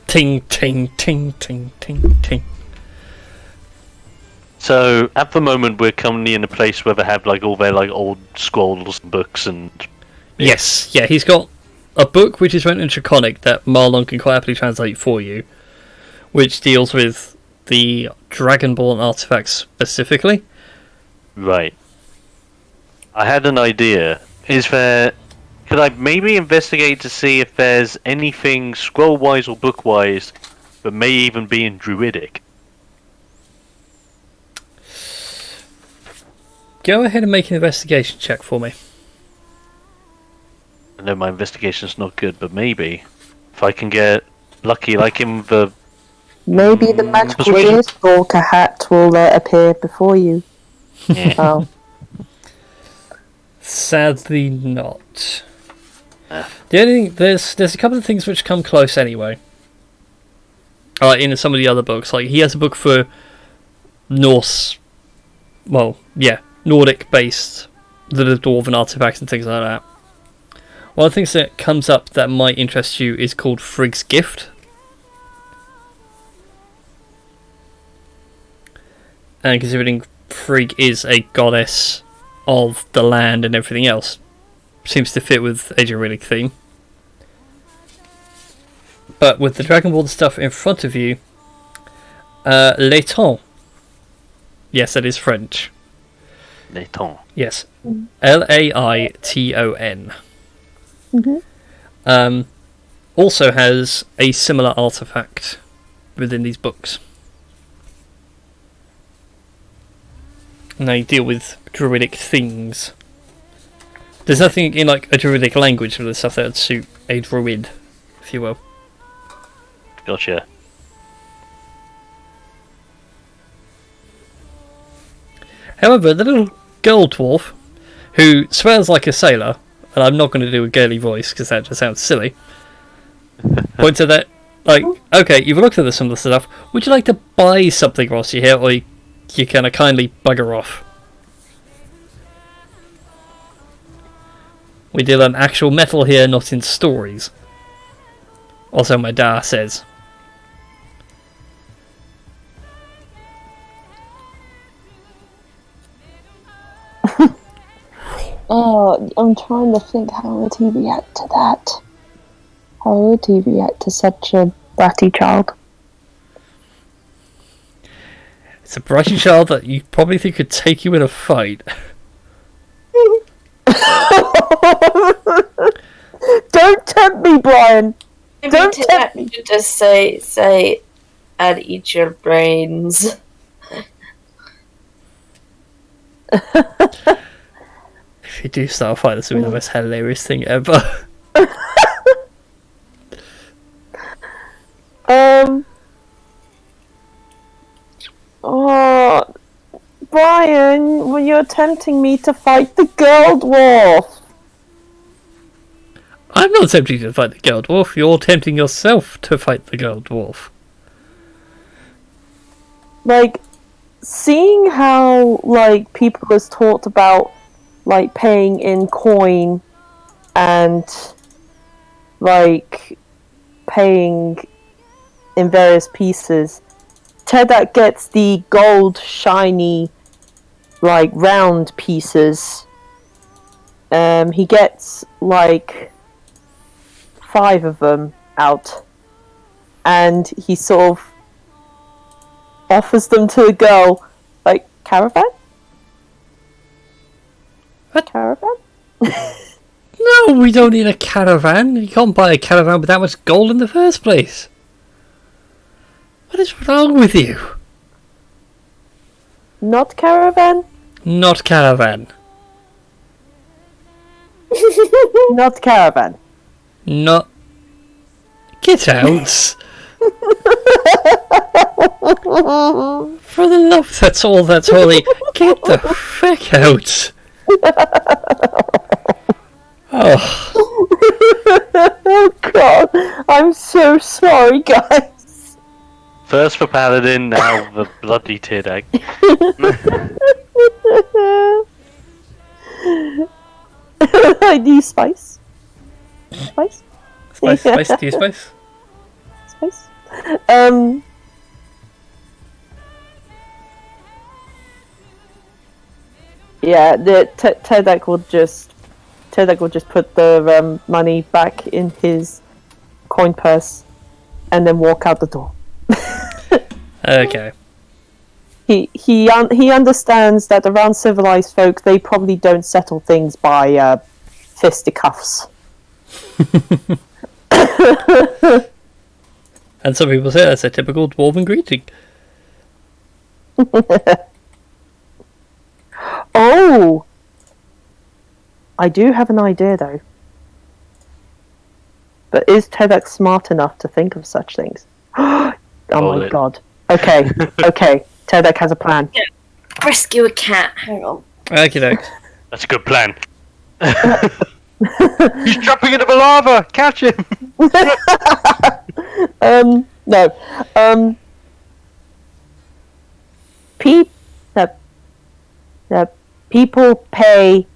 Ting, ting, ting, ting, ting, ting. So at the moment we're currently in a place where they have like all their like old scrolls and books and Yes, yeah, he's got a book which is written in Draconic that Marlon can quite happily translate for you, which deals with the Dragonborn artifacts specifically. Right. I had an idea. Could I maybe investigate to see if there's anything scroll-wise or book-wise that may even be in Druidic? Go ahead and make an investigation check for me. I know my investigation's not good, but maybe if I can get lucky, like in the Maybe the magical persuasion. deerstalker hat will appear before you. Yeah. Oh. Sadly not. The only thing, there's a couple of things which come close anyway. In some of the other books, like he has a book for Norse, Nordic based little dwarven artifacts and things like that. One of the things that comes up that might interest you is called Frigg's Gift. And considering Frigg is a goddess of the land and everything else, seems to fit with a Druidic theme. But with the Dragonborn stuff in front of you, Laiton. Yes, that is French. Laiton. Yes. Laiton. Mm-hmm. Also has a similar artifact within these books. And they deal with Druidic things. There's nothing in like a Druidic language for the stuff that would suit a Druid, if you will. Gotcha. However, the little girl dwarf, who swears like a sailor, and I'm not going to do a girly voice because that just sounds silly, points at that, like, okay, you've looked at some of the stuff, would you like to buy something whilst you're here, or you kind of kindly bugger off? We deal in actual metal here, not in stories. Also, my dad says. Oh, I'm trying to think, how would he react to that? How would he react to such a bratty child? It's a bratty child that you probably think could take you in a fight. Don't tempt me, Brian! Maybe Don't to tempt me! just say, and eat your brains. If you do start a fight, this will be the most hilarious thing ever. Oh, Brian, well, you're tempting me to fight the girl dwarf. I'm not attempting to fight the girl dwarf, you're tempting yourself to fight the girl dwarf. Like, seeing how, like, people has talked about, like, paying in coin and, like, paying in various pieces, Tedak gets the gold, shiny, like, round pieces. He gets, like, 5 of them out. And he sort of offers them to the girl, like, caravan? What? Caravan? No, we don't need a caravan. You can't buy a caravan with that much gold in the first place. What is wrong with you? Not caravan? Not caravan. Not caravan. Not... Get out! For the love that's all that's holy, get the feck out! Oh, Oh god, I'm so sorry, guys. First the paladin, now the bloody Tiddag. I need spice. Spice? Spice, spice, tea, spice. Spice? Yeah, the Tedek will just put the money back in his coin purse and then walk out the door. Okay. He understands that around civilized folk they probably don't settle things by fisticuffs. And some people say that's a typical dwarven greeting. Oh! I do have an idea though. But is Tedek smart enough to think of such things? Oh my god. Okay, okay. Tedek has a plan. Yeah. Rescue a cat. Hang on. Okie doke. That's a good plan. He's jumping into the lava! Catch him! No. People pay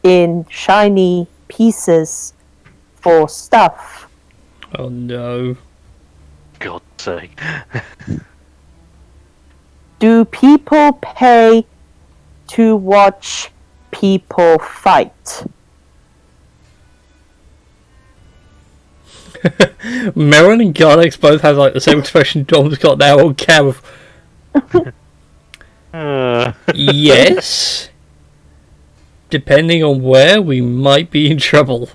in shiny pieces for stuff. Oh no. God's sake. Do people pay to watch people fight? Merrin and Gardex both have like the same expression Dom's got now on camera. Yes. Depending on where, we might be in trouble.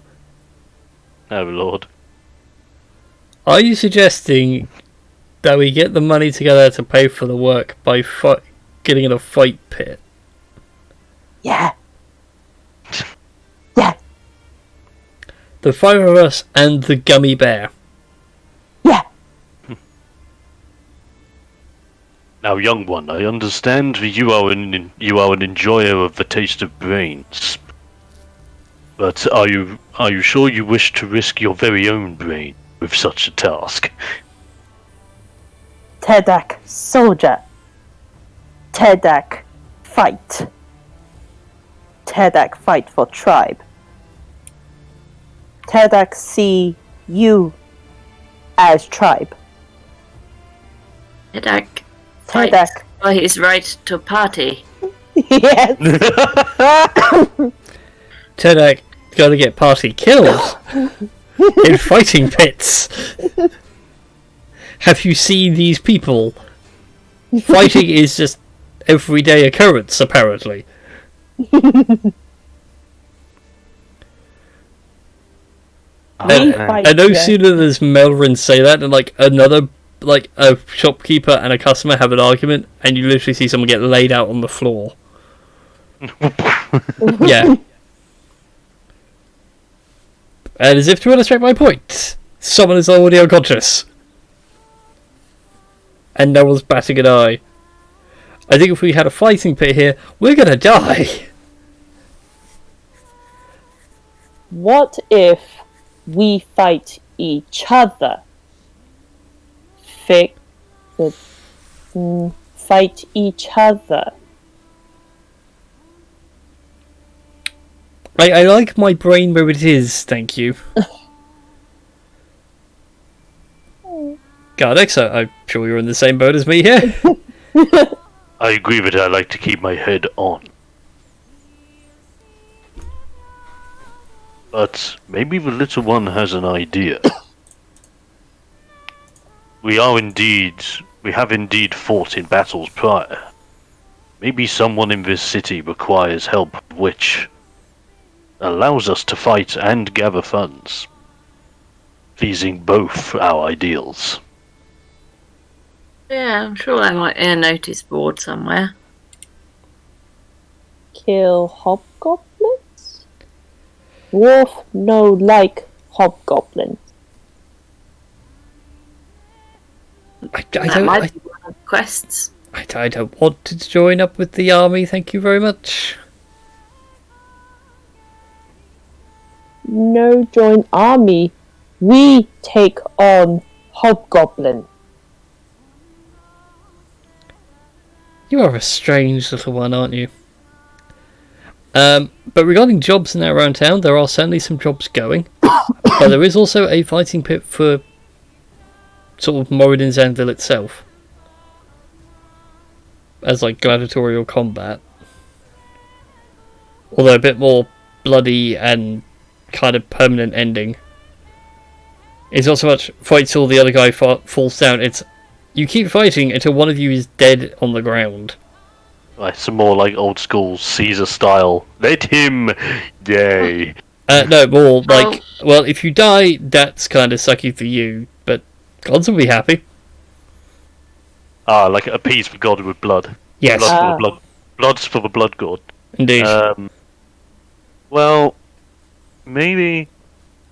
Oh lord. Are you suggesting that we get the money together to pay for the work by getting in a fight pit? Yeah. Yeah. The five of us and the gummy bear. Yeah. Now, young one, I understand you are an enjoyer of the taste of brains. But are you sure you wish to risk your very own brain with such a task? Tedek, soldier. Tedek, fight. Tedek, fight for tribe. Tedek, see you as tribe. Tedek Tedek. fights for his right to party. Yes. Tedek gotta get party killed in fighting pits. Have you seen these people? Fighting is just everyday occurrence, apparently. And no sooner does Melrin say that than like another, like a shopkeeper and a customer have an argument, and you literally see someone get laid out on the floor. Yeah. And as if to illustrate my point, someone is already unconscious. And no one's batting an eye. I think if we had a fighting pit here, we're gonna die. What if we fight each other? Fight each other. I like my brain where it is, thank you. Gardex, I'm sure you're in the same boat as me here. I agree, but I like to keep my head on. But maybe the little one has an idea. We have indeed fought in battles prior. Maybe someone in this city requires help, which allows us to fight and gather funds, pleasing both our ideals. Yeah, I'm sure there might be a notice board somewhere. Kill hobgoblins? Dwarf no like hobgoblins. That might be one of the quests. I don't want to join up with the army, thank you very much. No join army. We take on hobgoblin. You are a strange little one, aren't you? But regarding jobs now around town, there are certainly some jobs going. But there is also a fighting pit for sort of Moradin's Anvil itself. As like gladiatorial combat. Although a bit more bloody and kind of permanent ending. It's not so much fight till the other guy falls down, it's you keep fighting until one of you is dead on the ground. Like some more like old school Caesar style. Let him die. No, more like, well, if you die, that's kind of sucky for you, but gods will be happy. Ah, like appease for God with blood. Yes. Blood for the blood. Blood's for the blood god. Indeed. Well, maybe.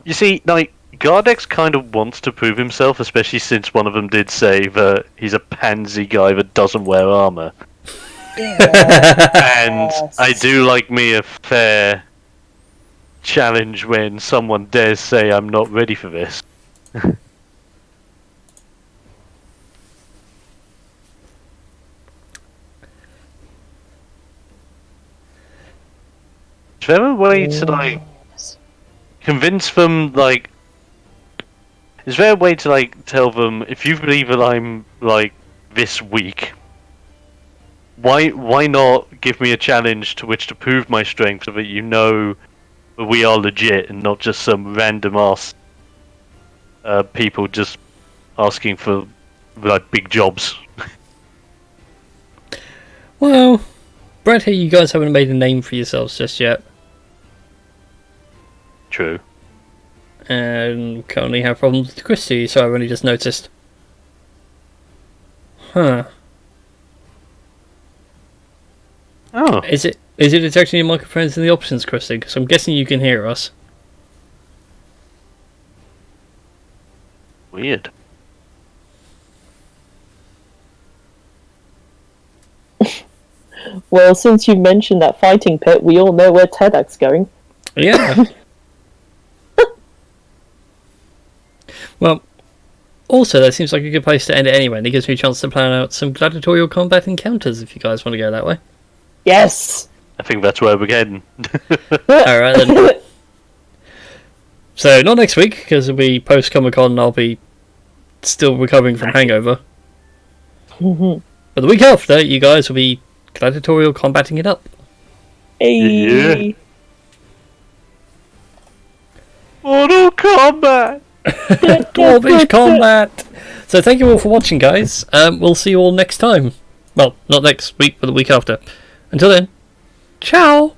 You see, like, Gardex kind of wants to prove himself, especially since one of them did say that he's a pansy guy that doesn't wear armor. And I do like me a fair challenge when someone dares say I'm not ready for this. Is there a way to, like, convince them, like... Is there a way to, like, tell them, if you believe that I'm, like, this weak, why not give me a challenge to which to prove my strength so that you know that we are legit and not just some random ass people just asking for, like, big jobs? Well, Brad here, you guys haven't made a name for yourselves just yet. True. And currently have problems with Christy, so I've only just noticed. Huh. Oh. Is it detecting your microphones in the options, Christy? Because I'm guessing you can hear us. Weird. Well, since you mentioned that fighting pit, we all know where Tedak's going. Yeah. Well, also, that seems like a good place to end it anyway, and it gives me a chance to plan out some gladiatorial combat encounters if you guys want to go that way. Yes! I think that's where we're heading. Alright then. So, not next week, because it'll be post-Comic-Con and I'll be still recovering from hangover. But the week after, you guys will be gladiatorial combating it up. Hey. Yeah. Mortal Kombat! Dwarvish combat! So thank you all for watching, guys. We'll see you all next time. Well, not next week, but the week after. Until then, ciao!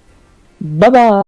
Bye-bye.